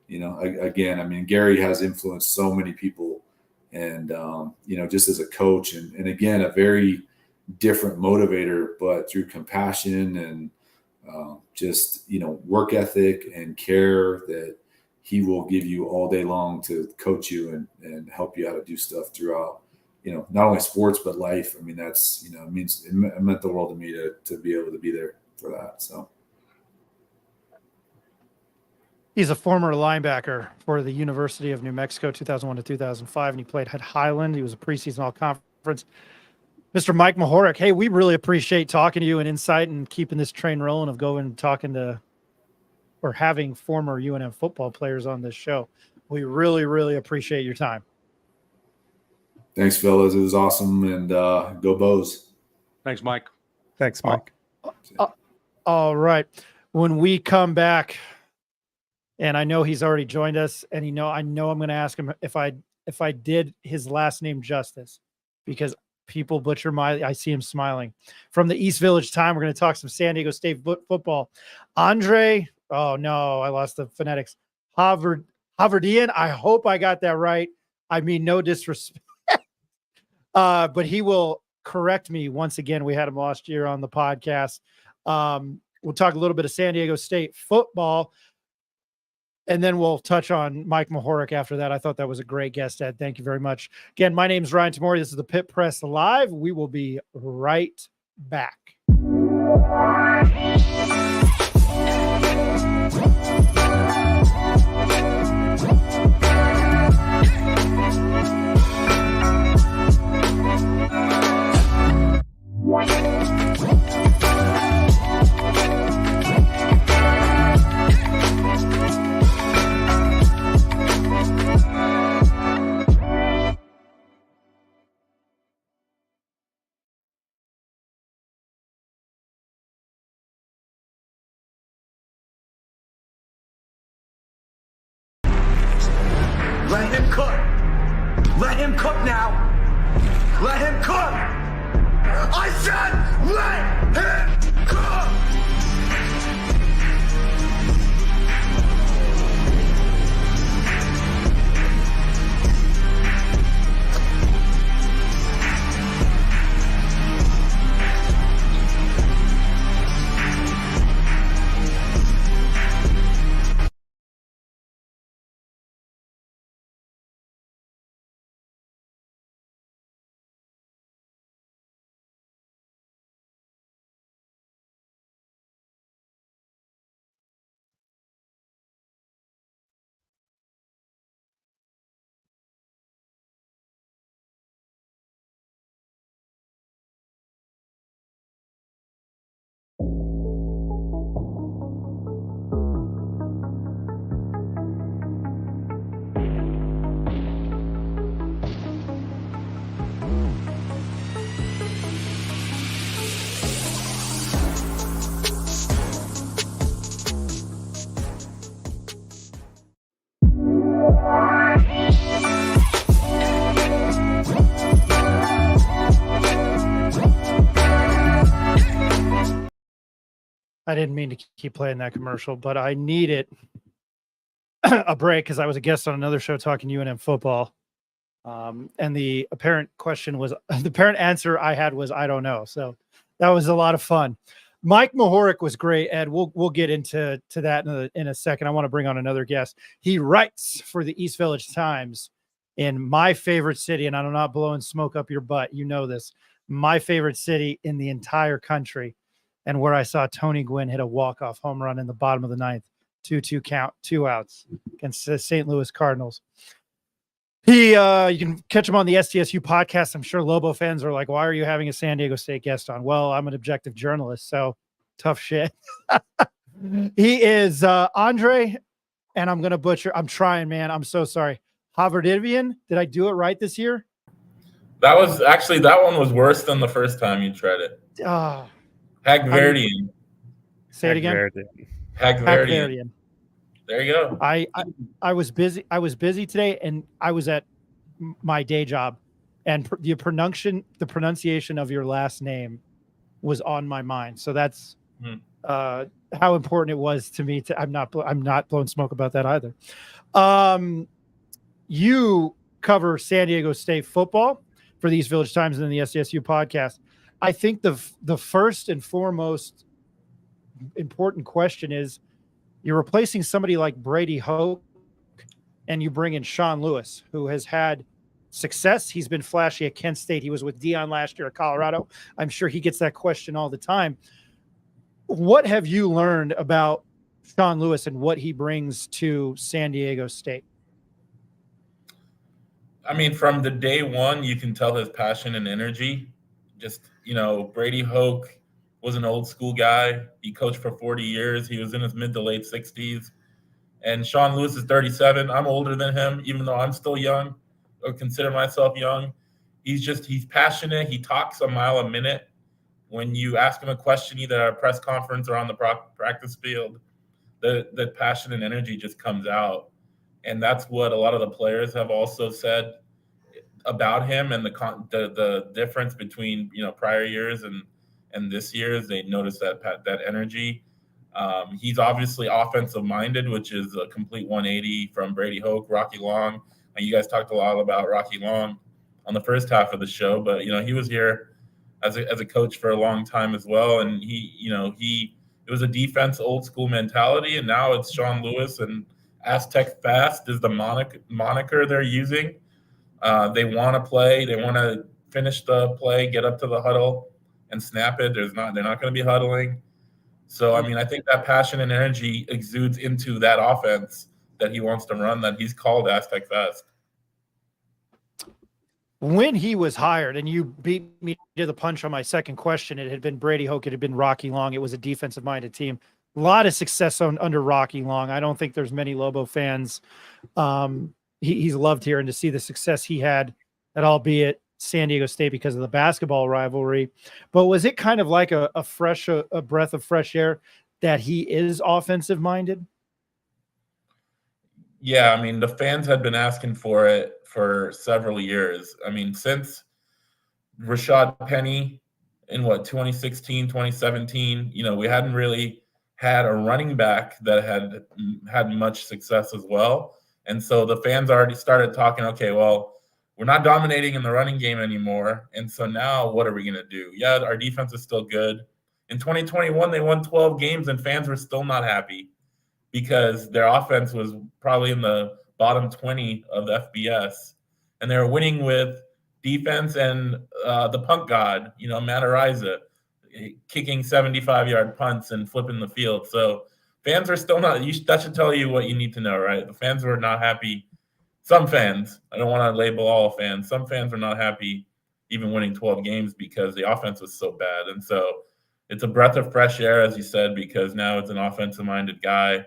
again, I mean, Gary has influenced so many people, and just as a coach, and again, a very different motivator, but through compassion and just work ethic and care that he will give you all day long to coach you and help you how to do stuff throughout not only sports but life. I mean, that's it meant the world to me to be able to be there for that. So he's a former linebacker for the University of New Mexico, 2001 to 2005, and he played at Highland. He was a preseason all-conference. Mr. Mike Mohoric, hey, we really appreciate talking to you and insight and keeping this train rolling of going and talking to or having former UNM football players on this show. We really, really appreciate your time. Thanks, fellas. It was awesome, and go Bows. Thanks, Mike. Thanks, Mike. All right. When we come back, and I know he's already joined us, and I know I'm going to ask him if I did his last name justice, because people butcher I see him smiling. From the East Village Time, we're going to talk some San Diego State football. Andre, oh no, I lost the phonetics. Havardian, I hope I got that right. I mean, no disrespect. But he will correct me once again. We had him last year on the podcast. We'll talk a little bit of San Diego State football, and then we'll touch on Mike Mohoric after that. I thought that was a great guest, Ed. Thank you very much. Again, my name is Ryan Tamori. This is the Pit Press Live. We will be right back. Let him cook. Let him cook now. Let him cook. I said I didn't mean to keep playing that commercial, but I needed a break because I was a guest on another show talking UNM football. And the apparent answer I had was, I don't know. So that was a lot of fun. Mike Mohoric was great, Ed. We'll get into that in a second. I want to bring on another guest. He writes for the East Village Times in my favorite city, and I'm not blowing smoke up your butt. You know this. My favorite city in the entire country, and where I saw Tony Gwynn hit a walk-off home run in the bottom of the ninth, 2-2 count, 2 outs against the St. Louis Cardinals. You can catch him on the SDSU podcast. I'm sure Lobo fans are like, why are you having a San Diego State guest on? Well, I'm an objective journalist, so tough shit. He is Andre, and I'm going to butcher. I'm trying, man. I'm so sorry. Havardivian. Did I do it right this year? That one was worse than the first time you tried it. Hagverdian. Say it again. Hagverdian. There you go. I was busy. I was busy today, and I was at my day job, and the pronunciation of your last name was on my mind. So that's how important it was to me. I'm not blowing smoke about that either. You cover San Diego State football for the East Village Times and the SDSU podcast. I think the first and foremost important question is, you're replacing somebody like Brady Hoke, and you bring in Sean Lewis, who has had success. He's been flashy at Kent State. He was with Dion last year at Colorado. I'm sure he gets that question all the time. What have you learned about Sean Lewis and what he brings to San Diego State? I mean, from the day one, you can tell his passion and energy. Just, Brady Hoke was an old school guy. He coached for 40 years. He was in his mid to late 60s. And Sean Lewis is 37. I'm older than him, even though I'm still young or consider myself young. He's passionate. He talks a mile a minute. When you ask him a question, either at a press conference or on the practice field, the passion and energy just comes out. And that's what a lot of the players have also said about him, and the difference between, prior years and this year, they noticed that energy. He's obviously offensive minded, which is a complete 180 from Brady Hoke, Rocky Long. And you guys talked a lot about Rocky Long on the first half of the show, but he was here as a coach for a long time as well. And it was a defense old school mentality, and now it's Sean Lewis, and Aztec Fast is the moniker they're using. They want to play. They want to finish the play, get up to the huddle, and snap it. They're not going to be huddling. So, I think that passion and energy exudes into that offense that he wants to run, that he's called Aztec Fest. When he was hired, and you beat me to the punch on my second question, it had been Brady Hoke, it had been Rocky Long. It was a defensive-minded team. A lot of success under Rocky Long. I don't think there's many Lobo fans. He's loved here, and to see the success he had at, albeit San Diego State, because of the basketball rivalry. But was it kind of like a breath of fresh air that he is offensive minded? Yeah, the fans had been asking for it for several years. Since Rashad Penny in 2016, 2017, we hadn't really had a running back that had much success as well. And so the fans already started talking, okay, well, we're not dominating in the running game anymore. And so now what are we going to do? Yeah, our defense is still good. In 2021, they won 12 games, and fans were still not happy because their offense was probably in the bottom 20 of the FBS. And they were winning with defense and the punt god, Matt Ariza, kicking 75-yard punts and flipping the field. So fans are still not – that should tell you what you need to know, right? The fans were not happy. Some fans, I don't want to label all fans, some fans are not happy even winning 12 games because the offense was so bad. And so it's a breath of fresh air, as you said, because now it's an offensive-minded guy.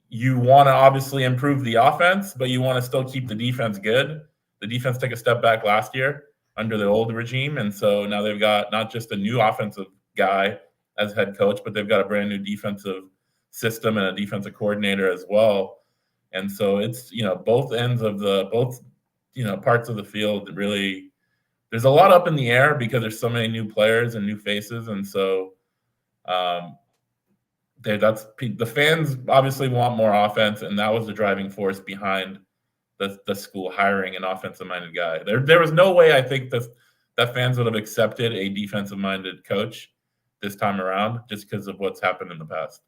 You want to obviously improve the offense, but you want to still keep the defense good. The defense took a step back last year under the old regime, and so now they've got not just a new offensive guy as head coach, but they've got a brand new defensive system and a defensive coordinator as well. And so it's, both ends of parts of the field really, there's a lot up in the air because there's so many new players and new faces. And so The fans obviously want more offense, and that was the driving force behind the school hiring an offensive-minded guy. There was no way I think that fans would have accepted a defensive-minded coach this time around just because of what's happened in the past.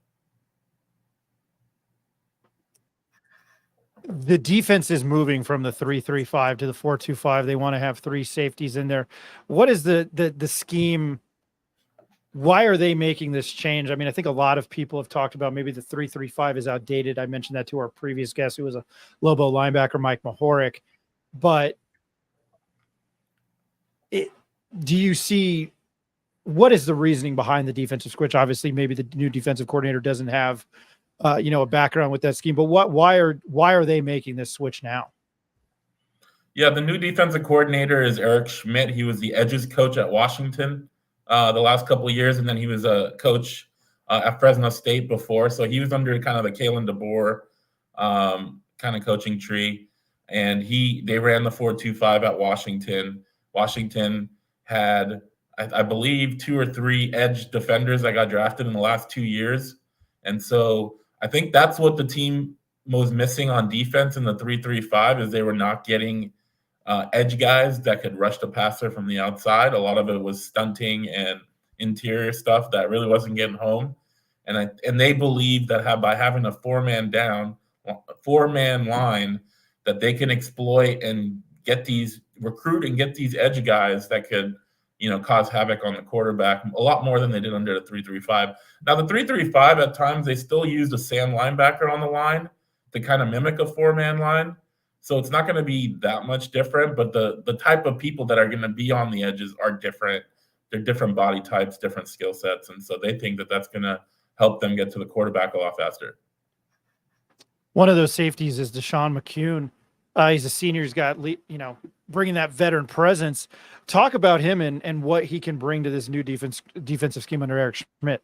The defense is moving from the 3-3-5 to the 4-2-5. They want to have 3 safeties in there. What is the scheme? Why are they making this change? I mean, I think a lot of people have talked about maybe the 3-3-5 is outdated. I mentioned that to our previous guest, who was a Lobo linebacker, Mike Mohoric. But do you see what is the reasoning behind the defensive switch? Obviously, maybe the new defensive coordinator doesn't have a background with that scheme, but why are they making this switch now? Yeah, the new defensive coordinator is Eric Schmidt. He was the edges coach at Washington the last couple of years, and then he was a coach at Fresno State before. So he was under kind of the Kalen DeBoer kind of coaching tree, and they ran the 4-2-5 at Washington. Washington had, I believe, 2 or 3 edge defenders that got drafted in the last 2 years, and so I think that's what the team was missing on defense in the 3-3-5 is they were not getting edge guys that could rush the passer from the outside. A lot of it was stunting and interior stuff that really wasn't getting home. And they believe that by having a 4-man line, that they can exploit and recruit and get these edge guys that could, cause havoc on the quarterback a lot more than they did under the 3-3-5. Now the 3-3-5 at times they still used a Sam linebacker on the line to kind of mimic a 4-man line. So it's not going to be that much different, but the type of people that are going to be on the edges are different. They're different body types, different skill sets. And so they think that that's going to help them get to the quarterback a lot faster. One of those safeties is Deshaun McCune. He's a senior. He's got, bringing that veteran presence. Talk about him and what he can bring to this new defensive scheme under Eric Schmidt.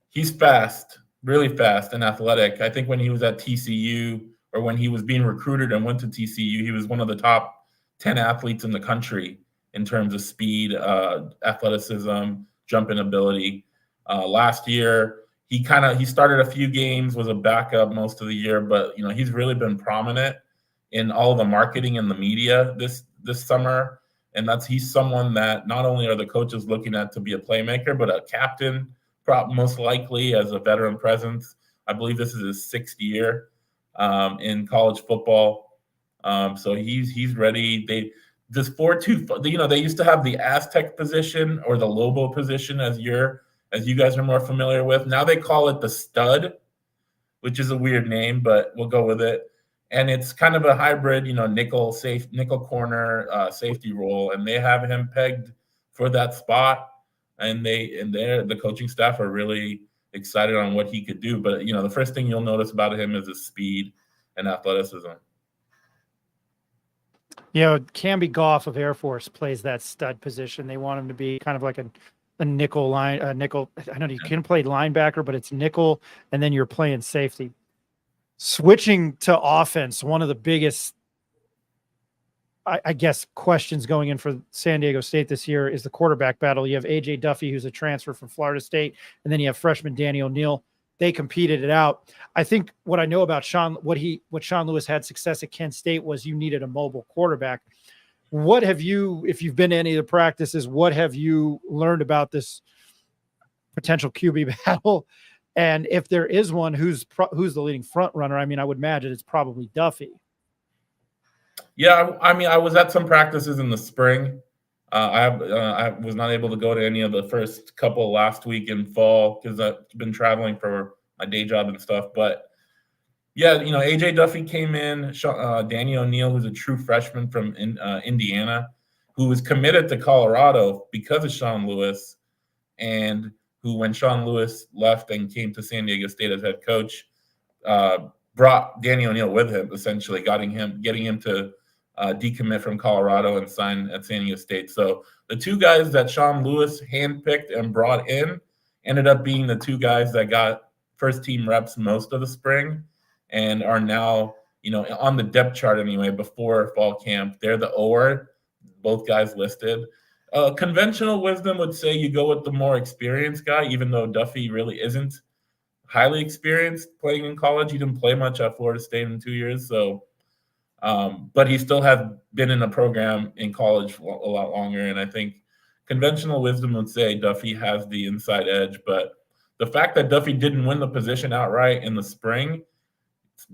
He's fast, really fast and athletic. I think when he was at TCU, or when he was being recruited and went to TCU, he was one of the top 10 athletes in the country in terms of speed, athleticism, jumping ability. Last year, he started a few games, was a backup most of the year, but he's really been prominent in all the marketing and the media this summer. And he's someone that not only are the coaches looking at to be a playmaker, but a captain, most likely as a veteran presence. I believe this is his 6th year in college football. So he's ready. This 4-2, they used to have the Aztec position or the Lobo position as you guys are more familiar with. Now they call it the stud, which is a weird name, but we'll go with it. And it's kind of a hybrid, nickel corner safety role, and they have him pegged for that spot. And the coaching staff are really excited on what he could do. But the first thing you'll notice about him is his speed and athleticism. Camby Goff of Air Force plays that stud position. They want him to be kind of like a nickel line, nickel. I know you can play linebacker, but it's nickel, and then you're playing safety. Switching to offense, one of the biggest, I guess, questions going in for San Diego State this year is the quarterback battle. You have A.J. Duffy, who's a transfer from Florida State, and then you have freshman Danny O'Neal. They competed it out. I think what I know about what Sean Lewis had success at Kent State was you needed a mobile quarterback. What have you, if you've been to any of the practices, what have you learned about this potential QB battle? And if there is one, who's the leading front runner? I mean, I would imagine it's probably Duffy. Yeah, I was at some practices in the spring. I was not able to go to any of the first couple last week in fall because I've been traveling for my day job and stuff. But yeah, AJ Duffy came in. Danny O'Neal, who's a true freshman from Indiana, who was committed to Colorado because of Sean Lewis, and who, when Sean Lewis left and came to San Diego State as head coach, brought Danny O'Neal with him, essentially getting him to decommit from Colorado and sign at San Diego State. So the 2 guys that Sean Lewis handpicked and brought in ended up being the 2 guys that got first team reps most of the spring and are now, on the depth chart anyway, before fall camp. They're the OR, both guys listed. Conventional wisdom would say you go with the more experienced guy, even though Duffy really isn't highly experienced playing in college. He didn't play much at Florida State in 2 years, so but he still has been in a program in college a lot longer. And I think conventional wisdom would say Duffy has the inside edge. But the fact that Duffy didn't win the position outright in the spring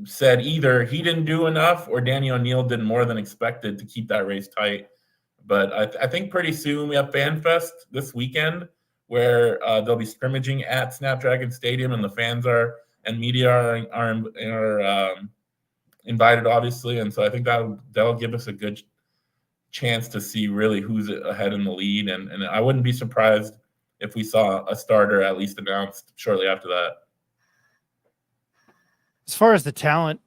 said either he didn't do enough or Danny O'Neill did more than expected to keep that race tight. But I think pretty soon we have FanFest this weekend where they'll be scrimmaging at Snapdragon Stadium, and the fans and media are invited, obviously. And so I think that'll give us a good chance to see really who's ahead in the lead. And I wouldn't be surprised if we saw a starter at least announced shortly after that. As far as the talent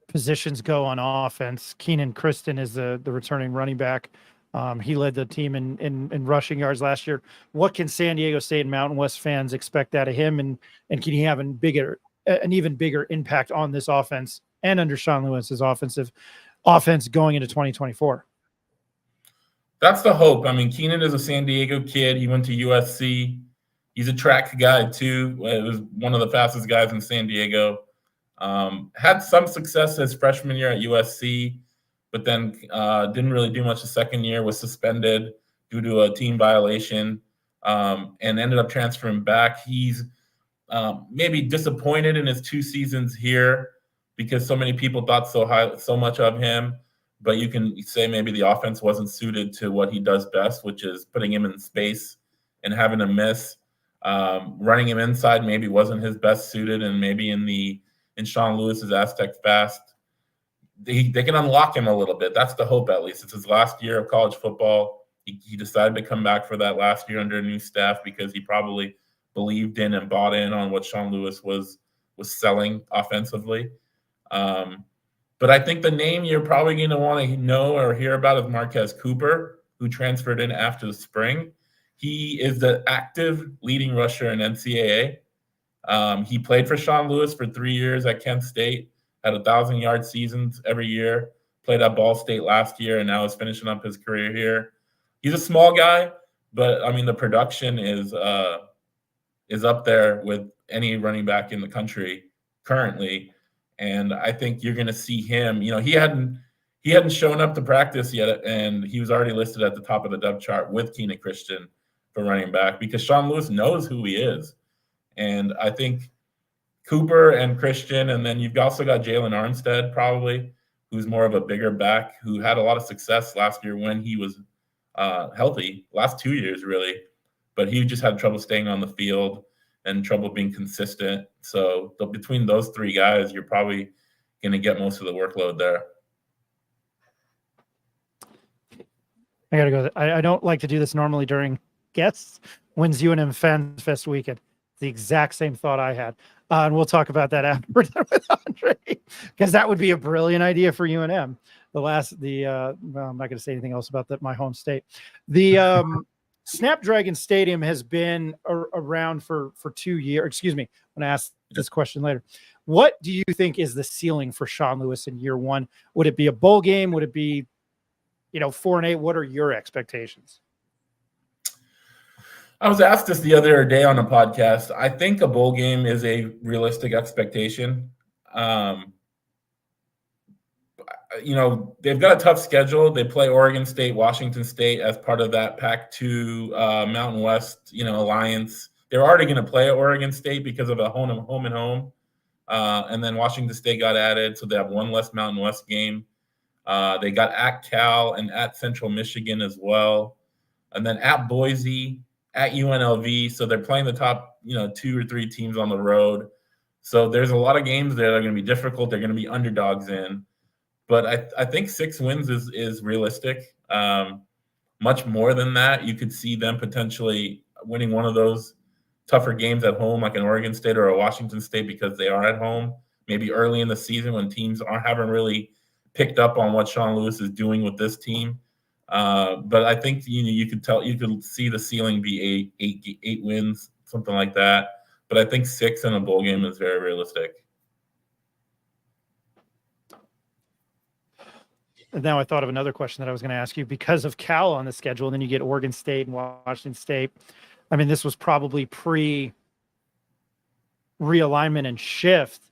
positions go on offense, Keenan Christon is the returning running back. He led the team in rushing yards last year. What can San Diego State and Mountain West fans expect out of him? And can he have an even bigger impact on this offense and under Sean Lewis's offense going into 2024? That's the hope. I mean, Keenan is a San Diego kid. He went to USC. He's a track guy too. He was one of the fastest guys in San Diego. Had some success his freshman year at USC, but then didn't really do much the second year, was suspended due to a team violation, and ended up transferring back. He's maybe disappointed in his 2 seasons here because so many people thought so much of him, but you can say maybe the offense wasn't suited to what he does best, which is putting him in space and having him miss. Running him inside maybe wasn't his best suited, and maybe in Sean Lewis's Aztec Fast, they can unlock him a little bit. That's the hope, at least. It's his last year of college football. He decided to come back for that last year under a new staff because he probably believed in and bought in on what Sean Lewis was selling offensively. But I think the name you're probably going to want to know or hear about is Marquez Cooper, who transferred in after the spring. He is the active leading rusher in NCAA. He played for Sean Lewis for 3 years at Kent State, had 1,000-yard seasons every year, played at Ball State last year, and now is finishing up his career here. He's a small guy, but, I mean, the production is up there with any running back in the country currently. And I think you're going to see him. You know, he hadn't shown up to practice yet, and he was already listed at the top of the depth chart with Keenan Christon for running back because Sean Lewis knows who he is. And I think Cooper and Christian, and then you've also got Jalen Armstead probably, who's more of a bigger back, who had a lot of success last year when he was healthy, last 2 years really, but he just had trouble staying on the field and trouble being consistent. So between those 3 guys, you're probably going to get most of the workload there. I got to go. I don't like to do this normally during guests. When's UNM FanFest weekend? The exact same thought I had. And we'll talk about that after we're done with Andre, because that would be a brilliant idea for UNM. Well, I'm not going to say anything else about my home state. The Snapdragon Stadium has been around for 2 years. Excuse me, I'm going to ask this question later. What do you think is the ceiling for Sean Lewis in year one? Would it be a bowl game? Would it be, 4-8? What are your expectations? I was asked this the other day on a podcast. I think a bowl game is a realistic expectation. They've got a tough schedule. They play Oregon State, Washington State as part of that Pac-2 Mountain West, alliance. They're already going to play at Oregon State because of a home and home. And then Washington State got added, so they have one less Mountain West game. They got at Cal and at Central Michigan as well. And then at Boise, at UNLV. So they're playing the top, 2 or 3 teams on the road. So there's a lot of games there that are going to be difficult. They're going to be underdogs in. But I think 6 wins is realistic. Much more than that, you could see them potentially winning one of those tougher games at home, like an Oregon State or a Washington State, because they are at home. Maybe early in the season when teams haven't really picked up on what Sean Lewis is doing with this team. But I think you could see the ceiling be eight wins, something like that. But I think 6 in a bowl game is very realistic. now I thought of another question that I was going to ask you because of Cal on the schedule. And then you get Oregon State and Washington State. I mean, this was probably pre realignment and shift.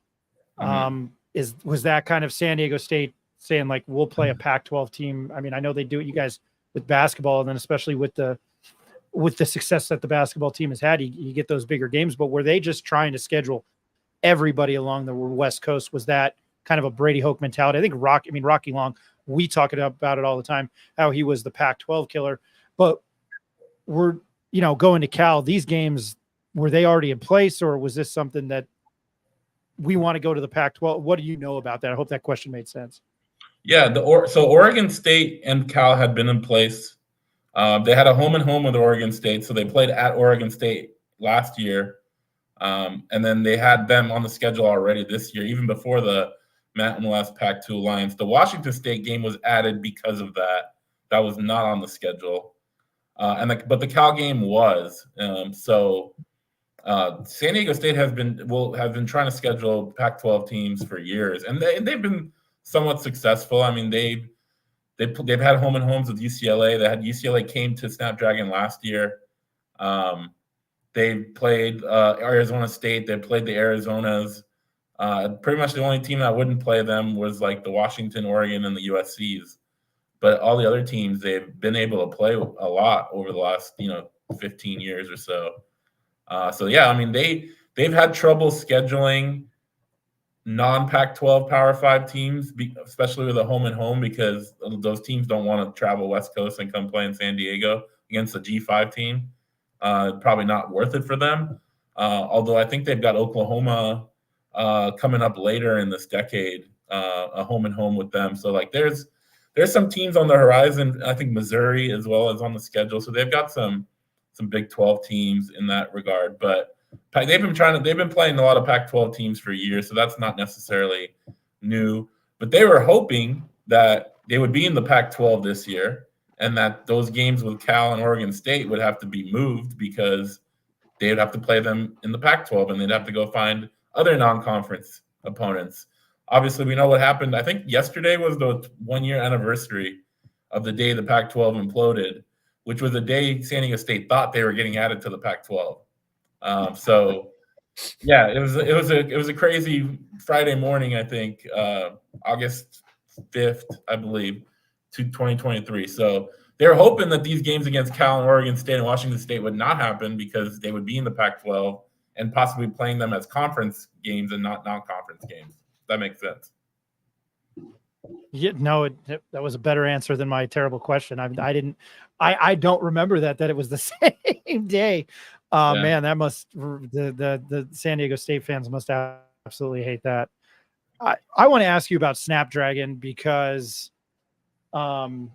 Was that kind of San Diego State saying like, we'll play a Pac-12 team? I mean, I know they do it, you guys, with basketball, and then especially with the success that the basketball team has had, you get those bigger games. But were they just trying to schedule everybody along the West Coast? Was that kind of a Brady Hoke mentality? I think Rocky Long, we talk about it all the time, how he was the Pac-12 killer. But we're, going to Cal, these games, were they already in place, or was this something that we want to go to the Pac-12? What do you know about that? I hope that question made sense. Yeah, so Oregon State and Cal had been in place. They had a home and home with Oregon State, so they played at Oregon State last year. And then they had them on the schedule already this year, even before the Mountain West Pac-2 Alliance. The Washington State game was added because of that. That was not on the schedule. But the Cal game was. San Diego State have been trying to schedule Pac-12 teams for years, and they've been somewhat successful. I mean, they've had home and homes with UCLA. They had UCLA came to Snapdragon last year. They played Arizona State. They played the Arizonas. Pretty much the only team that wouldn't play them was like the Washington, Oregon, and the USCs. But all the other teams, they've been able to play a lot over the last 15 years or so. I mean, they've had trouble scheduling non-Pac-12 Power 5 teams, especially with a home and home, because those teams don't want to travel West Coast and come play in San Diego against a G5 team. Probably not worth it for them. Although I think they've got Oklahoma coming up later in this decade, a home and home with them. So like there's some teams on the horizon. I think Missouri as well is on the schedule. So they've got some Big 12 teams in that regard. But they've been playing a lot of Pac-12 teams for years, so that's not necessarily new. But they were hoping that they would be in the Pac-12 this year, and that those games with Cal and Oregon State would have to be moved because they would have to play them in the Pac-12, and they'd have to go find other non-conference opponents. Obviously, we know what happened. I think yesterday was the 1-year anniversary of the day the Pac-12 imploded, which was the day San Diego State thought they were getting added to the Pac-12. It was a crazy Friday morning. I think August 5th, I believe, to 2023. So they were hoping that these games against Cal and Oregon State and Washington State would not happen because they would be in the Pac-12 and possibly playing them as conference games and not non-conference games. That makes sense. Yeah, no, that was a better answer than my terrible question. I don't remember that it was the same day. Man, that must the San Diego State fans must absolutely hate that. I want to ask you about Snapdragon because Colorado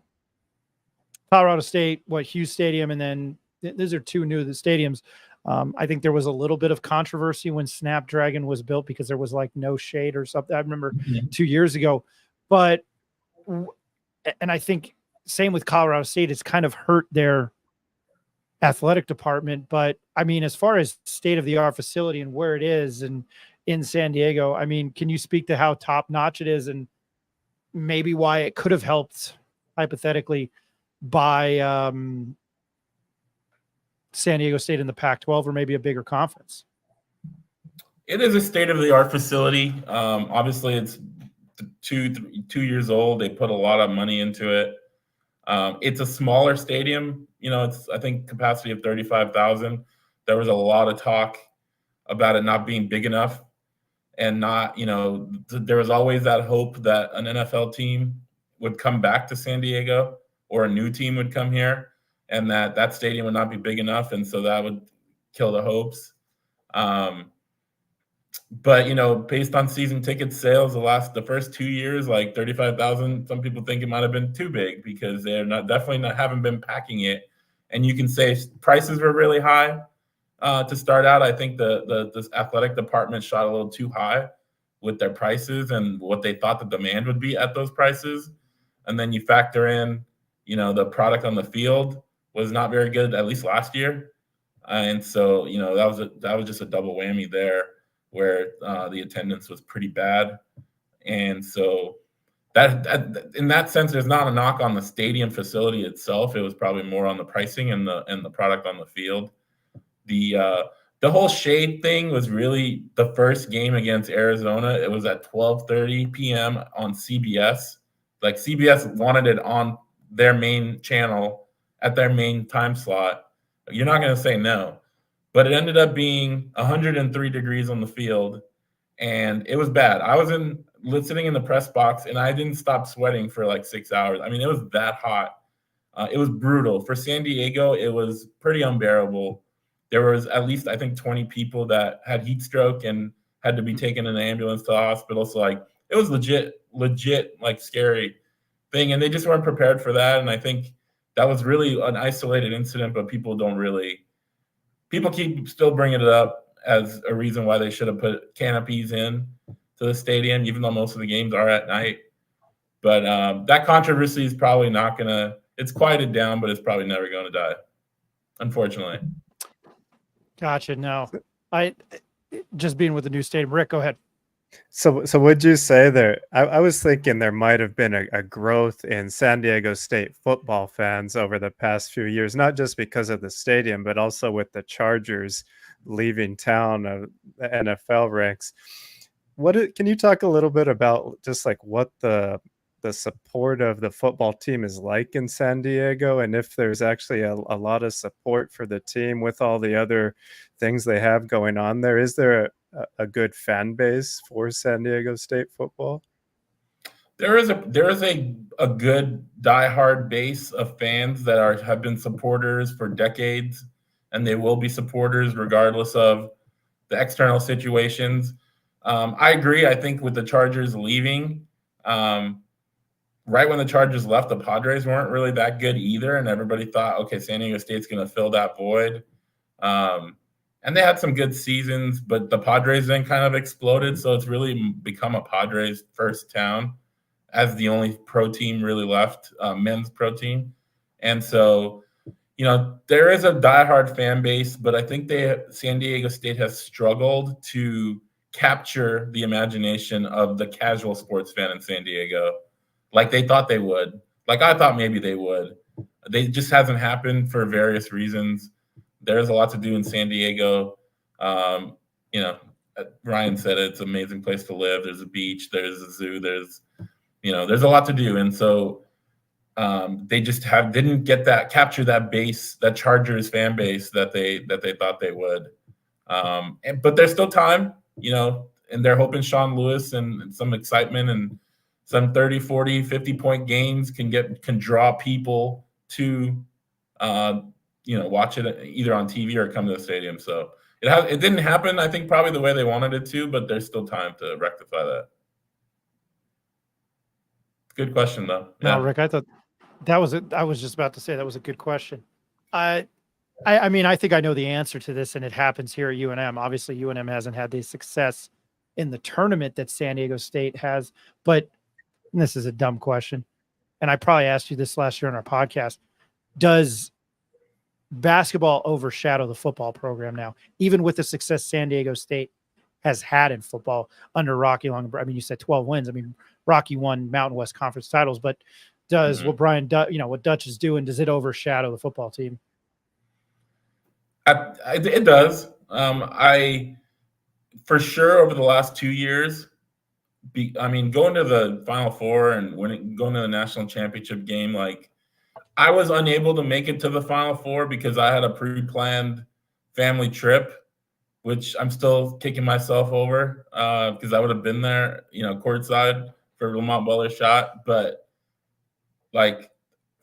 State, Hughes Stadium, and then these are two new stadiums. I think there was a little bit of controversy when Snapdragon was built because there was like no shade or something. I remember 2 years ago, and I think same with Colorado State, it's kind of hurt their athletic department. But I mean, as far as state of the art facility and where it is and in San Diego, I mean, can you speak to how top notch it is and maybe why it could have helped hypothetically by San Diego State in the Pac-12 or maybe a bigger conference? It is a state-of-the-art facility. Obviously, it's two years old. They put a lot of money into it. It's a smaller stadium. It's, I think, capacity of 35,000. There was a lot of talk about it not being big enough and not, there was always that hope that an NFL team would come back to San Diego or a new team would come here and that stadium would not be big enough. And so that would kill the hopes. But, based on season ticket sales, the first 2 years, like 35,000, some people think it might have been too big because they're haven't been packing it. And you can say prices were really high to start out. I think the athletic department shot a little too high with their prices and what they thought the demand would be at those prices. And then you factor in, the product on the field was not very good, at least last year. And so, that was just a double whammy there, where the attendance was pretty bad. And so that in that sense, there's not a knock on the stadium facility itself. It was probably more on the pricing and the product on the field. The whole shade thing was really the first game against Arizona. It was at 12:30 p.m. on CBS. Like CBS wanted it on their main channel at their main time slot. You're not going to say no. But it ended up being 103 degrees on the field, and it was bad. I was sitting in the press box, and I didn't stop sweating for like 6 hours. I mean, it was that hot. It was brutal. For San Diego, it was pretty unbearable. There was at least, I think, 20 people that had heat stroke and had to be taken in an ambulance to the hospital. So, like, it was legit, like, scary thing. And they just weren't prepared for that. And I think that was really an isolated incident, but people keep still bringing it up as a reason why they should have put canopies in to the stadium, even though most of the games are at night. But that controversy is probably not going to – it's quieted down, but it's probably never going to die, unfortunately. Gotcha. No, I just being with the new stadium. Rick, go ahead. So would you say there? I was thinking there might have been a growth in San Diego State football fans over the past few years, not just because of the stadium, but also with the Chargers leaving town of the NFL ranks. Can you talk a little bit about just like what the support of the football team is like in San Diego, and if there's actually a lot of support for the team with all the other things they have going on there? Is there a good fan base for San Diego State football? There is a good diehard base of fans that have been supporters for decades, and they will be supporters regardless of the external situations. I agree. I think with the Chargers leaving, right when the Chargers left, the Padres weren't really that good either, and everybody thought, okay, San Diego State's going to fill that void. And they had some good seasons, but the Padres then kind of exploded, so it's really become a Padres first town as the only pro team really left, men's pro team. And so, there is a diehard fan base, but I think San Diego State has struggled to capture the imagination of the casual sports fan in San Diego like they thought they would. Like I thought maybe they would. They just hasn't happened for various reasons. There's a lot to do in San Diego. Ryan said it's an amazing place to live. There's a beach, there's a zoo, there's a lot to do. And so they just didn't capture that base, that Chargers fan base that they thought they would. But there's still time, and they're hoping Sean Lewis and some excitement and some 30, 40, 50-point games can draw people to watch it either on TV or come to the stadium. So it didn't happen, I think, probably the way they wanted it to, but there's still time to rectify that. Good question, though. Yeah. No, Rick, I thought that was it. I was just about to say that was a good question. I mean, I think I know the answer to this, and it happens here at UNM. Obviously, UNM hasn't had the success in the tournament that San Diego State has, but this is a dumb question, and I probably asked you this last year on our podcast. Does basketball overshadow the football program now, even with the success San Diego State has had in football under Rocky Long? I mean, you said 12 wins. I mean, Rocky won Mountain West Conference titles, but does what what Dutch is doing, does it overshadow the football team? It does. For sure, over the last 2 years, going to the Final Four and going to the national championship game, like I was unable to make it to the Final Four because I had a pre-planned family trip, which I'm still kicking myself over because I would have been there, courtside for Lamont Butler's shot. But like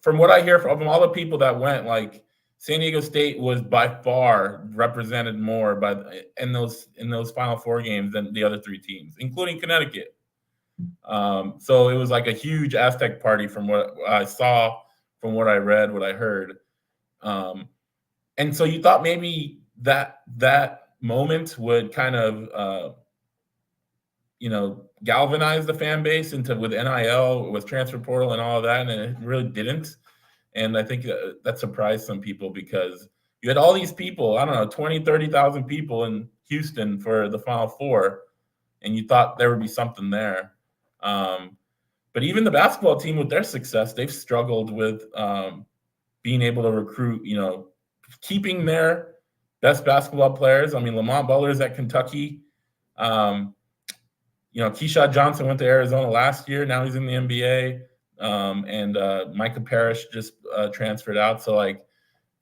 from what I hear from all the people that went, like San Diego State was by far represented more in those Final Four games than the other three teams, including Connecticut. So it was like a huge Aztec party from what I saw, from what I read, what I heard. And so you thought maybe that moment would kind of, galvanize the fan base with NIL, with transfer portal and all of that, and it really didn't. And I think that surprised some people because you had all these people, 20, 30,000 people in Houston for the Final Four, and you thought there would be something there. But But even the basketball team, with their success, they've struggled with being able to recruit, keeping their best basketball players. I mean, Lamont Butler's at Kentucky. Keyshawn Johnson went to Arizona last year. Now he's in the NBA. And Micah Parrish just transferred out. So,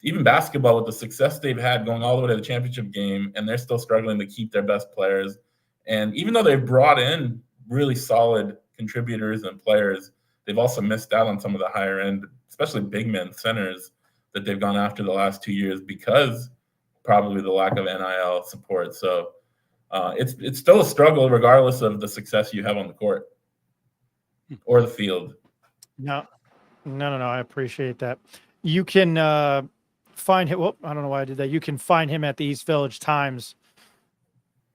even basketball, with the success they've had going all the way to the championship game, and they're still struggling to keep their best players. And even though they've brought in really solid contributors and players, they've also missed out on some of the higher end, especially big men centers that they've gone after the last 2 years because probably the lack of NIL support. So it's still a struggle regardless of the success you have on the court or the field. No. I appreciate that. You can find him. Well, I don't know why I did that. You can find him at the East Village Times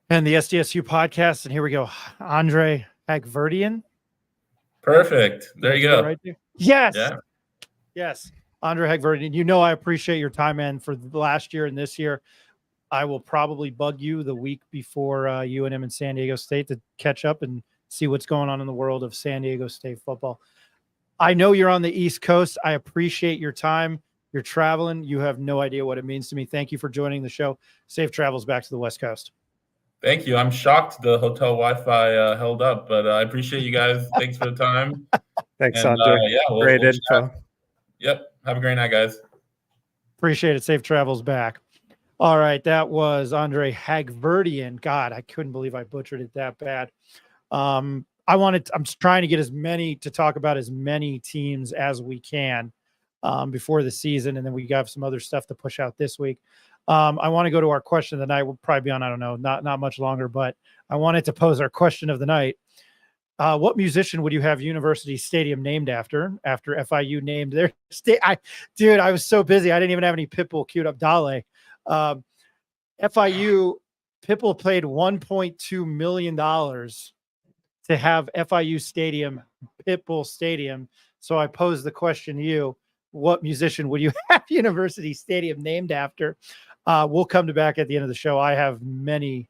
and the SDSU podcast. And here we go. Andre Hagverdian. Perfect. There you go. Right there. Yes. Yeah. Yes. Andre Hagverdian. I appreciate your time, man, for the last year and this year. I will probably bug you the week before UNM and San Diego State to catch up and see what's going on in the world of San Diego State football. I know you're on the East Coast. I appreciate your time. You're traveling. You have no idea what it means to me. Thank you for joining the show. Safe travels back to the West Coast. Thank you. I'm shocked the hotel Wi-Fi held up, but I appreciate you guys. Thanks for the time. Thanks, Andre. Great info. Chat. Yep. Have a great night, guys. Appreciate it. Safe travels back. All right. That was Andre Hagverdian. God, I couldn't believe I butchered it that bad. I'm trying to get to talk about as many teams as we can before the season. And then we got some other stuff to push out this week. I want to go to our question of the night. We'll probably be on, I don't know, not much longer, but I wanted to pose our question of the night. What musician would you have University Stadium named after FIU named their state? Dude, I was so busy. I didn't even have any Pitbull queued up. Dale. FIU, Pitbull paid $1.2 million to have FIU Stadium, Pitbull Stadium. So I posed the question to you, what musician would you have University Stadium named after? We'll come back at the end of the show. I have many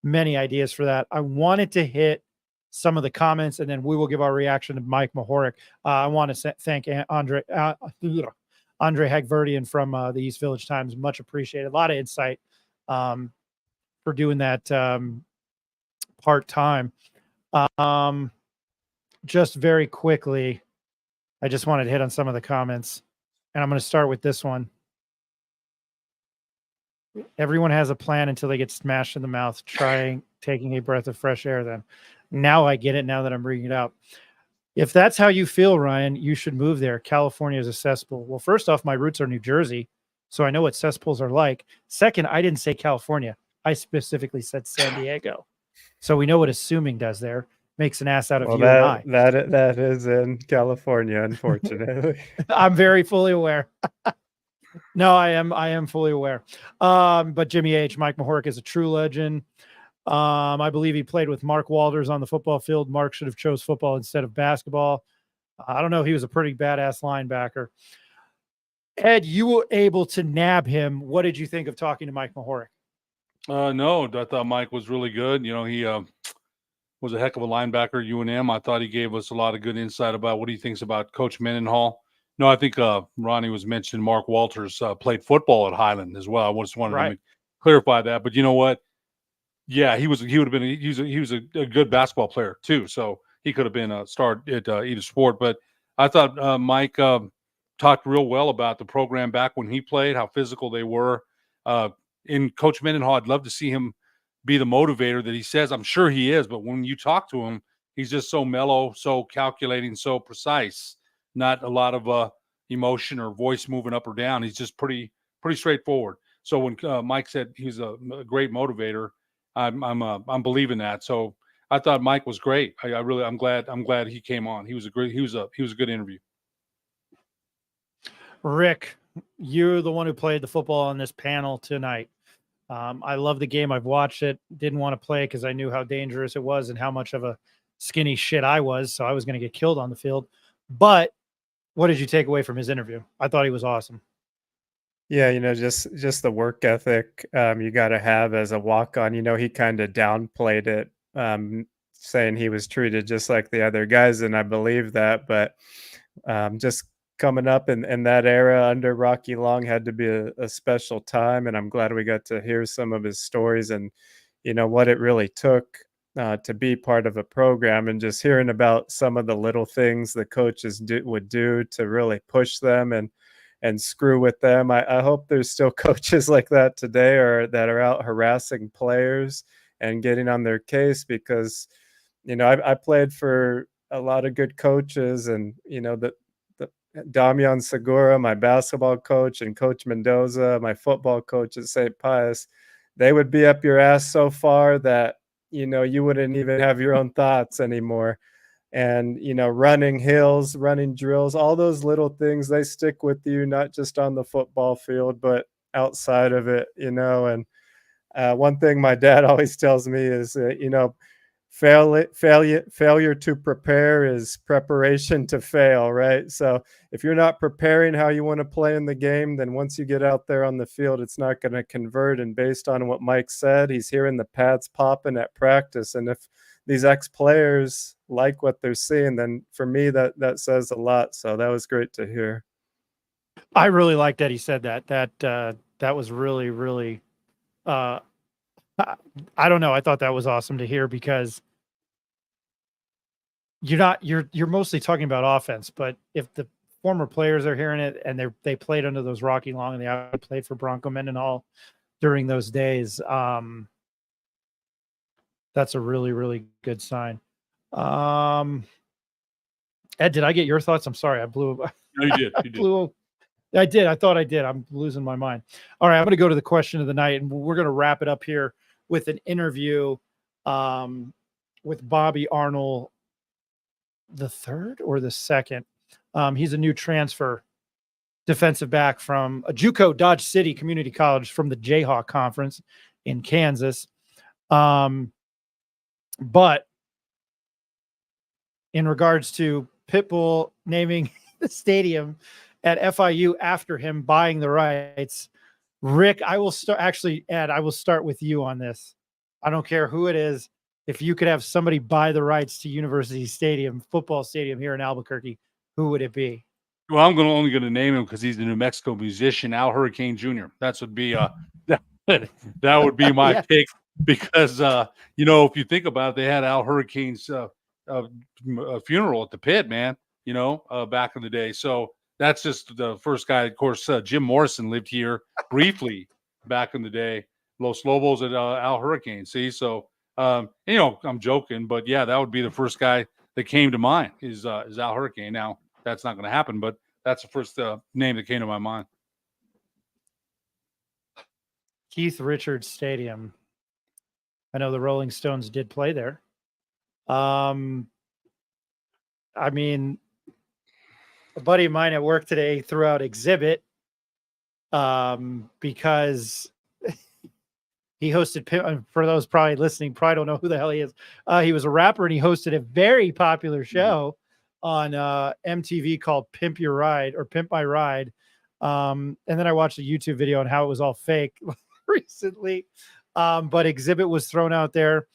ideas for that. I wanted to hit some of the comments, and then we will give our reaction to Mike Mohoric. I want to thank Andre Hagverdian from the East Village Times. Much appreciated. A lot of insight for doing that part-time. Just very quickly, I just wanted to hit on some of the comments, and I'm going to start with this one. Everyone has a plan until they get smashed in the mouth. Trying taking a breath of fresh air then. Now I get it now that I'm reading it out. If that's how you feel, Ryan, you should move there. California is a cesspool. Well, first off, my roots are New Jersey, so I know what cesspools are like. Second, I didn't say California. I specifically said San Diego. So we know what assuming does there. Makes an ass out of you and I. That is in California, unfortunately. I'm very fully aware. No, I am fully aware. But Jimmy H, Mike Mohoric is a true legend. I believe he played with Mark Walters on the football field. Mark should have chose football instead of basketball. I don't know. He was a pretty badass linebacker. Ed, you were able to nab him. What did you think of talking to Mike Mohoric? No, I thought Mike was really good. He was a heck of a linebacker at UNM. I thought he gave us a lot of good insight about what he thinks about Coach Mendenhall. No, I think Ronnie was mentioning Mark Walters played football at Highland as well. I just wanted to clarify that. But you know what? Yeah, he was a good basketball player too. So he could have been a star at either sport. But I thought Mike talked real well about the program back when he played, how physical they were. In Coach Mendenhall, I'd love to see him be the motivator that he says. I'm sure he is, but when you talk to him, he's just so mellow, so calculating, so precise. Not a lot of emotion or voice moving up or down. He's just pretty straightforward. So when Mike said he's a great motivator, I'm believing that. So I thought Mike was great. I'm glad he came on. He was a good interview. Rick, you're the one who played the football on this panel tonight. I love the game. I've watched it. Didn't want to play because I knew how dangerous it was and how much of a skinny shit I was. So I was going to get killed on the field. But what did you take away from his interview? I thought he was awesome. Yeah, just the work ethic you got to have as a walk-on. He kind of downplayed it, saying he was treated just like the other guys, and I believe that. But just coming up in that era under Rocky Long had to be a special time, and I'm glad we got to hear some of his stories and what it really took to be part of a program, and just hearing about some of the little things the coaches would do to really push them and screw with them. I hope there's still coaches like that today, or that are out harassing players and getting on their case, because I played for a lot of good coaches, and the Damian Segura, my basketball coach, and Coach Mendoza, my football coach at St. Pius, they would be up your ass so far that you wouldn't even have your own thoughts anymore. And running hills, running drills, all those little things, they stick with you, not just on the football field but outside of it. And one thing my dad always tells me is failure to prepare is preparation to fail, right? So if you're not preparing how you want to play in the game, then once you get out there on the field, it's not going to convert. And based on what Mike said, he's hearing the pads popping at practice. And if these ex-players like what they're seeing, then for me, that says a lot. So that was great to hear. I really like that he said that. That was really, really, I don't know. I thought that was awesome to hear, because you're mostly talking about offense, but if the former players are hearing it and they played under those Rocky Long and they played for Bronco Mendenhall during those days, that's a really, really good sign. Ed, did I get your thoughts? I'm sorry, I blew. No, you did. You did. I did. I thought I did. I'm losing my mind. All right, I'm going to go to the question of the night, and we're going to wrap it up here with an interview with Bobby Arnold the third or the second. He's a new transfer defensive back from a JUCO, Dodge City Community College, from the Jayhawk Conference in Kansas. But in regards to Pitbull naming the stadium at FIU after him buying the rights, Rick, I will start. Actually, Ed, I will start with you on this. I don't care who it is. If you could have somebody buy the rights to University Stadium, football stadium here in Albuquerque, who would it be? Well, I'm only going to name him because he's the New Mexico musician, Al Hurricane Jr. That would be that would be my pick, because if you think about it, they had Al Hurricane's funeral at the Pit, man. Back in the day. So that's just the first guy. Of course, Jim Morrison lived here briefly back in the day. Los Lobos at Al Hurricane. See, so I'm joking, but yeah, that would be the first guy that came to mind is Al Hurricane. Now that's not going to happen, but that's the first name that came to my mind. Keith Richards Stadium. I know the Rolling Stones did play there. I mean, a buddy of mine at work today threw out Exhibit because he hosted, for those probably listening, probably don't know who the hell he is. He was a rapper, and he hosted a very popular show on MTV called Pimp Your Ride, or Pimp My Ride. And then I watched a YouTube video on how it was all fake recently. But Exhibit was thrown out there.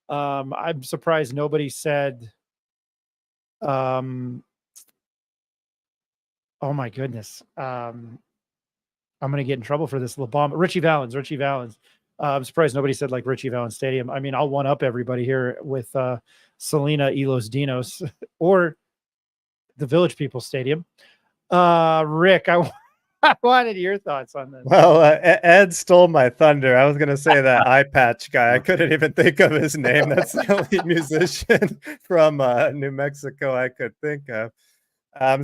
I'm surprised nobody said, oh my goodness. I'm going to get in trouble for this. Richie Valens. I'm surprised nobody said like Richie Valens Stadium. I mean, I'll one up everybody here with Selena Elos Dinos or the Village People Stadium. Rick, I wanted your thoughts on this. Well, Ed stole my thunder. I was going to say that eye patch guy. I couldn't even think of his name. That's the only musician from New Mexico I could think of.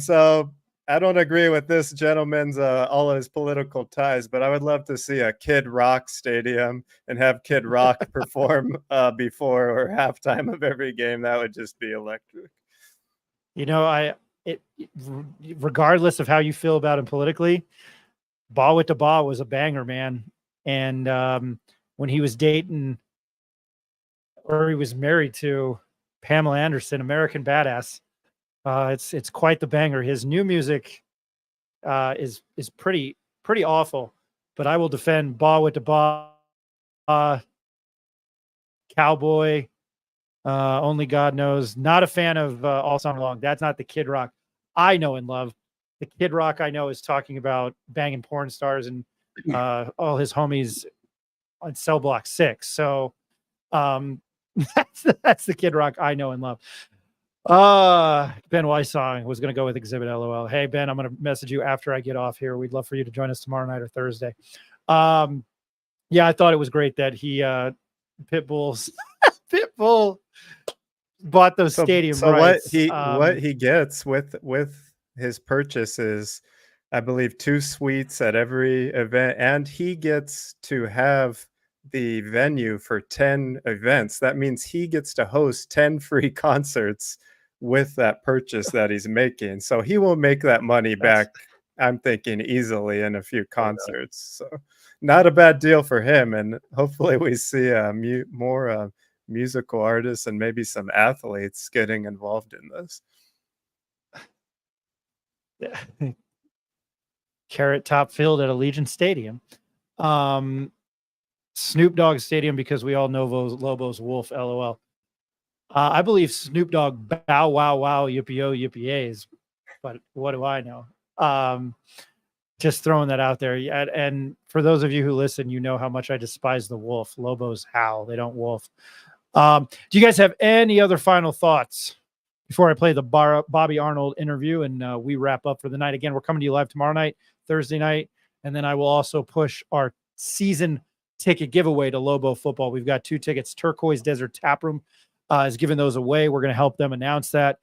So I don't agree with this gentleman's all of his political ties, but I would love to see a Kid Rock stadium and have Kid Rock perform before or halftime of every game. That would just be electric. Regardless of how you feel about him politically, Ba with the Ba was a banger, man. And when he was dating, or he was married to Pamela Anderson, American Badass, it's quite the banger. His new music is pretty awful, but I will defend Ba with the Ba, Cowboy, Only God knows. Not a fan of All Summer Long. That's not the Kid Rock I know and love. The Kid Rock I know is talking about banging porn stars and all his homies on Cell Block 6. So that's the Kid Rock I know and love. Ben Wysong was going to go with Exhibit LOL. Hey, Ben, I'm going to message you after I get off here. We'd love for you to join us tomorrow night or Thursday. Yeah, I thought it was great that he Pitbull bought those stadium rights. What he gets with his purchase is, I believe, 2 suites at every event, and he gets to have the venue for 10 events. That means he gets to host 10 free concerts with that purchase that he's making. So he will make that money back, I'm thinking, easily in a few concerts. So not a bad deal for him. And hopefully we see more musical artists and maybe some athletes getting involved in this. Carrot Top Field at Allegiant Stadium. Snoop Dogg Stadium, because we all know Lobo's Wolf, LOL. I believe Snoop Dogg bow wow wow yippee-o yippee-a's, but what do I know? Just throwing that out there. And for those of you who listen, you know how much I despise the Wolf. Lobos howl, they don't wolf. Do you guys have any other final thoughts before I play the Bobby Arnold interview and we wrap up for the night? Again, we're coming to you live tomorrow night, Thursday night, and then I will also push our season ticket giveaway to Lobo football. We've got 2 tickets. Turquoise Desert Taproom is giving those away. We're going to help them announce that.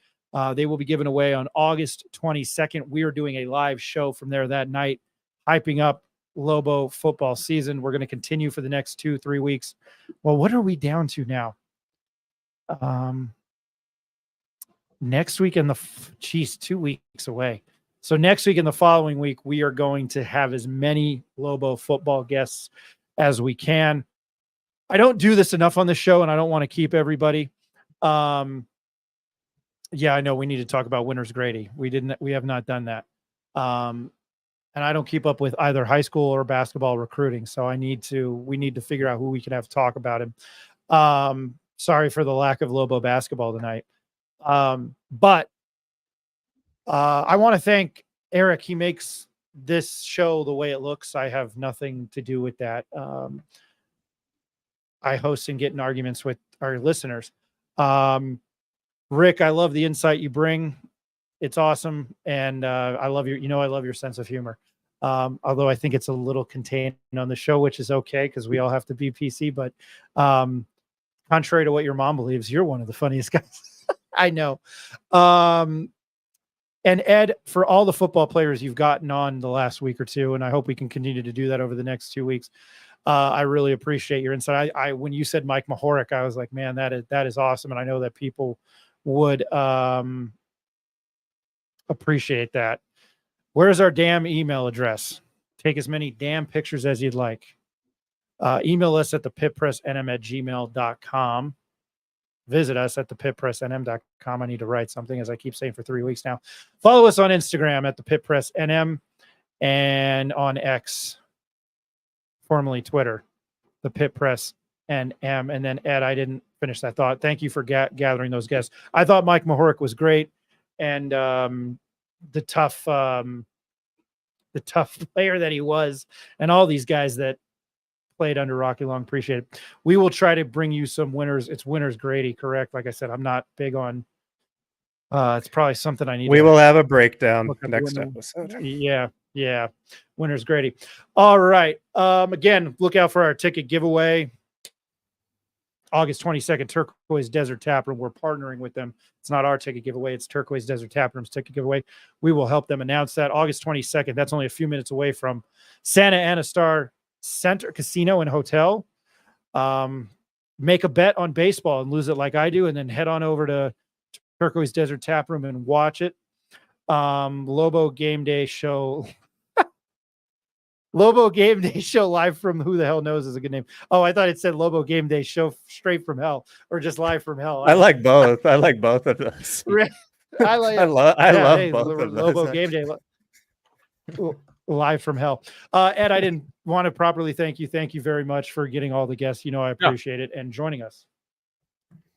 They will be given away on August 22nd. We are doing a live show from there that night, hyping up Lobo football season. We're going to continue for the next 2-3 weeks. Well, what are we down to now? Next week and 2 weeks away. So next week and the following week, we are going to have as many Lobo football guests as we can. I don't do this enough on the show, and I don't want to keep everybody. Yeah, I know we need to talk about Winters Grady. We have not done that. And I don't keep up with either high school or basketball recruiting. So we need to figure out who we can have talk about him. Sorry for the lack of Lobo basketball tonight. But I want to thank Eric. He makes this show the way it looks. I have nothing to do with that. I host and get in arguments with our listeners. Rick, I love the insight you bring. It's awesome. And I love your sense of humor. Although I think it's a little contained on the show, which is okay because we all have to be PC. But contrary to what your mom believes, you're one of the funniest guys. I know. And Ed, for all the football players you've gotten on the last week or two, and I hope we can continue to do that over the next 2 weeks. I really appreciate your insight. When you said Mike Mohoric, I was like, man, that is awesome. And I know that people would appreciate that. Where's our damn email address? Take as many damn pictures as you'd like. Email us at thepitpressnm@gmail.com. Visit us at thepitpressnm.com. I need to write something, as I keep saying for 3 weeks now. Follow us on Instagram at thepitpressnm and on X, formerly Twitter, thepitpressnm. And then Ed, I didn't finish that thought. Thank you for gathering those guests. I thought Mike Mohoric was great, and the tough player that he was, and all these guys that played under Rocky Long. Appreciate it. We will try to bring you some winners. It's Winters Grady, correct? Like I said, I'm not big on. It's probably something I need. We will have a breakdown next episode. Yeah. Winters Grady. All right. Again, look out for our ticket giveaway. August 22nd, Turquoise Desert Taproom. We're partnering with them. It's not our ticket giveaway. It's Turquoise Desert Taproom's ticket giveaway. We will help them announce that August 22nd. That's only a few minutes away from Santa Ana Star Center Casino and Hotel. Make a bet on baseball and lose it like I do, and then head on over to Turquoise Desert Taproom and watch it. Lobo Game Day Show. Lobo Game Day Show live from Who the Hell Knows is a good name. Oh, I thought it said Lobo Game Day Show straight from hell, or just live from hell. I like both. I like both of those. I love both of those. Lobo Game Day live from hell. Ed, I didn't want to properly thank you. Thank you very much for getting all the guests. I appreciate it and joining us.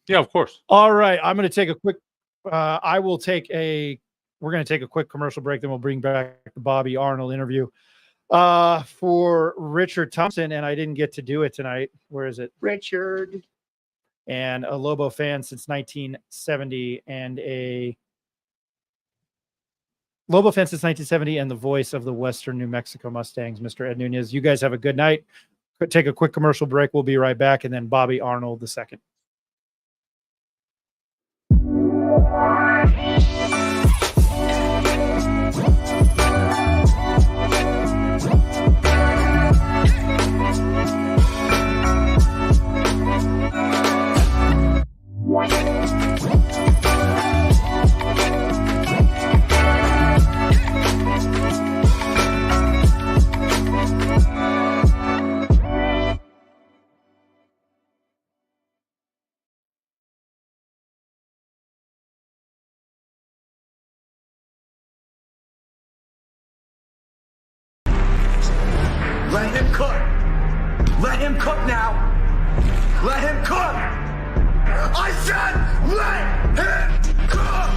Yeah, of course. All right. I'm going to take a quick, we're going to take a quick commercial break. Then we'll bring back the Bobby Arnold interview for Richard Thompson. And I didn't get to do it tonight. Where is it? Richard. And a Lobo fan since 1970 and and the voice of the Western New Mexico Mustangs, Mr. Ed Nunez. You guys have a good night. Take a quick commercial break. We'll be right back. And then Bobby Arnold II. Let him cook. Let him cook now. Let him cook. I said let him cook.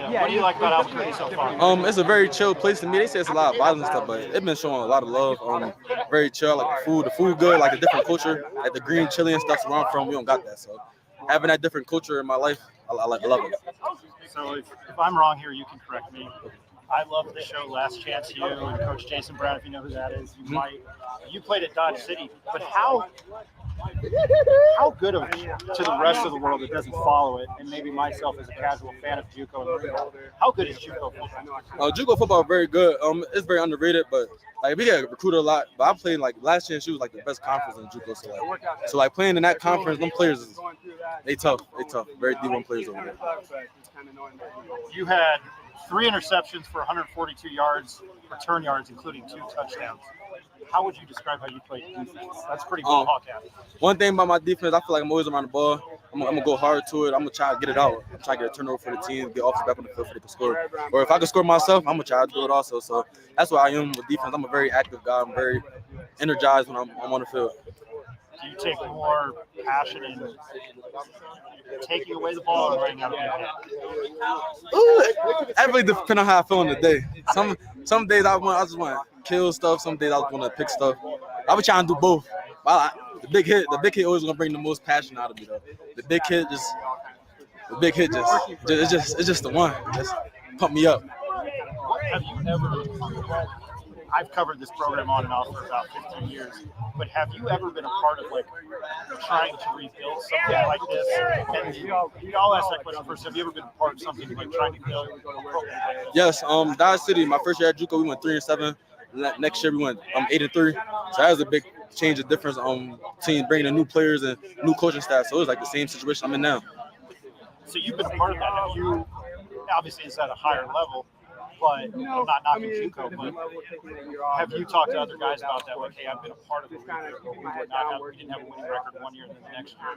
What do you like about Albuquerque so far? It's a very chill place to me. They say it's a lot of violence and stuff, but it's been showing a lot of love. Very chill, like the food good, like a different culture, like the green chili and stuff where I'm from, we don't got that. So having that different culture in my life, I love it. So if I'm wrong here, you can correct me. I love the show Last Chance U and Coach Jason Brown, if you know who that is. You played at Dodge City, but how good of to the rest of the world that doesn't follow it, and maybe myself as a casual fan of JUCO and football, how good is JUCO football? JUCO football is very good. It's very underrated, but like we get recruited a lot. But I played like Last Chance U was like the best conference in JUCO. So like playing in that conference, them players, they tough, very D1 players over there. You had 3 interceptions for 142 yards, return yards, including 2 touchdowns. How would you describe how you play defense? That's pretty ball hawk out. One thing about my defense, I feel like I'm always around the ball. I'm gonna go hard to it. I'm gonna try to get it out. I'm trying to get a turnover for the team, get offense back on the field for they can score. Or if I can score myself, I'm gonna try to do it also. So that's what I am with defense. I'm a very active guy. I'm very energized when I'm on the field. Do you take more passion in taking away the ball or running out of your head? That really depends on how I feel on the day. Some days I just want to kill stuff. Some days I just want to pick stuff. I be trying to do both. The big hit always gonna bring the most passion out of me though. The big hit it's just the one. Just pump me up. Have you ever? I've covered this program on and off for about 15 years, but have you ever been a part of like trying to rebuild something like this? And I'll ask that question first. Have you ever been a part of something like trying to build a program? Yes, Dodge City. My first year at JUCO, we went 3-7. Next year we went 8-3. So that was a big change of difference. Team bringing in new players and new coaching staff. So it was like the same situation I'm in now. So you've been a part of that. Have you? Obviously, it's at a higher level. But I'm not knocking JUCO, but have you talked to other guys about that? Like, hey, I've been a part of it. We didn't have a winning record one year, and then the next year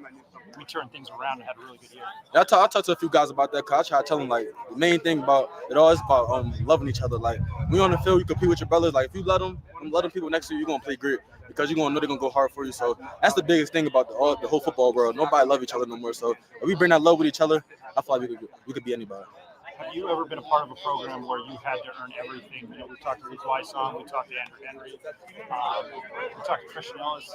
we turned things around and had a really good year. Yeah, I talked to a few guys about that. Cause I try to tell them like the main thing about it all is about loving each other. Like when you're on the field, you compete with your brothers. Like if you let them people next to you, you're gonna play great. because you're gonna know they're gonna go hard for you. So that's the biggest thing about the whole football world. Nobody love each other no more. So if we bring that love with each other, I feel like we could be anybody. Have you ever been a part of a program where you had to earn everything? You know, we talked to Luke Wysong, we talked to Andrew Henry, we talked to Christian Ellis.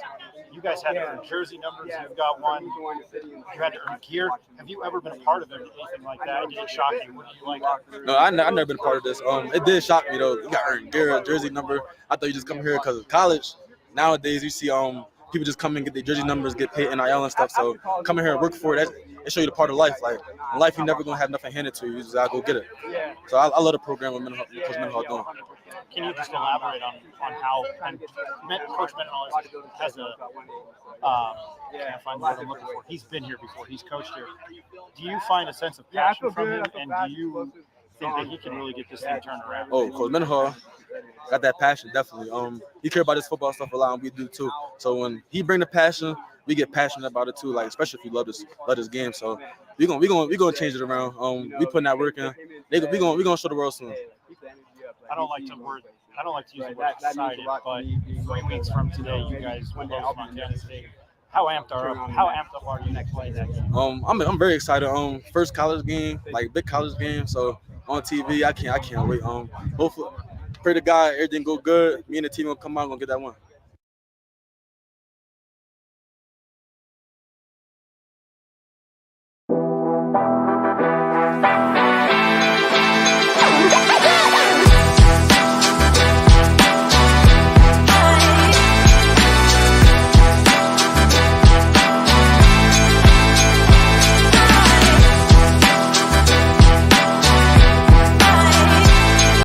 You guys had to earn jersey numbers. You've got one. You had to earn gear. Have you ever been a part of anything like that? Did it shock you? What do you like? No, I've never been a part of this. It did shock me though. You got to earn gear, jersey number. I thought you just come here because of college. Nowadays, you see people just come and get their jersey numbers, get paid NIL and stuff. So coming here and work for it, it show you the part of life. Like in life, you're never gonna have nothing handed to you. You just gotta go get it. So I love the program with Coach Mendenhall doing. Can you just elaborate on how Coach Mendenhall has a can't find what I'm looking for. He's been here before. He's coached here. Do you find a sense of passion from him, and do you think that he can really get this thing turned around? Oh, Coach Mendenhall got that passion, definitely. He cares about his football stuff a lot, and we do too. So when he bring the passion, we get passionate about it too. Like especially if you love this game. So we gonna change it around. We putting that work in. We gonna show the world soon. I don't like to use the word excited, but 3 weeks from today, you guys will host Montana State. How amped up are you to play that game? I'm very excited. First college game, like big college game. So on TV, I can't wait. Hopefully, pray to God everything go good. Me and the team will come out and gonna get that one.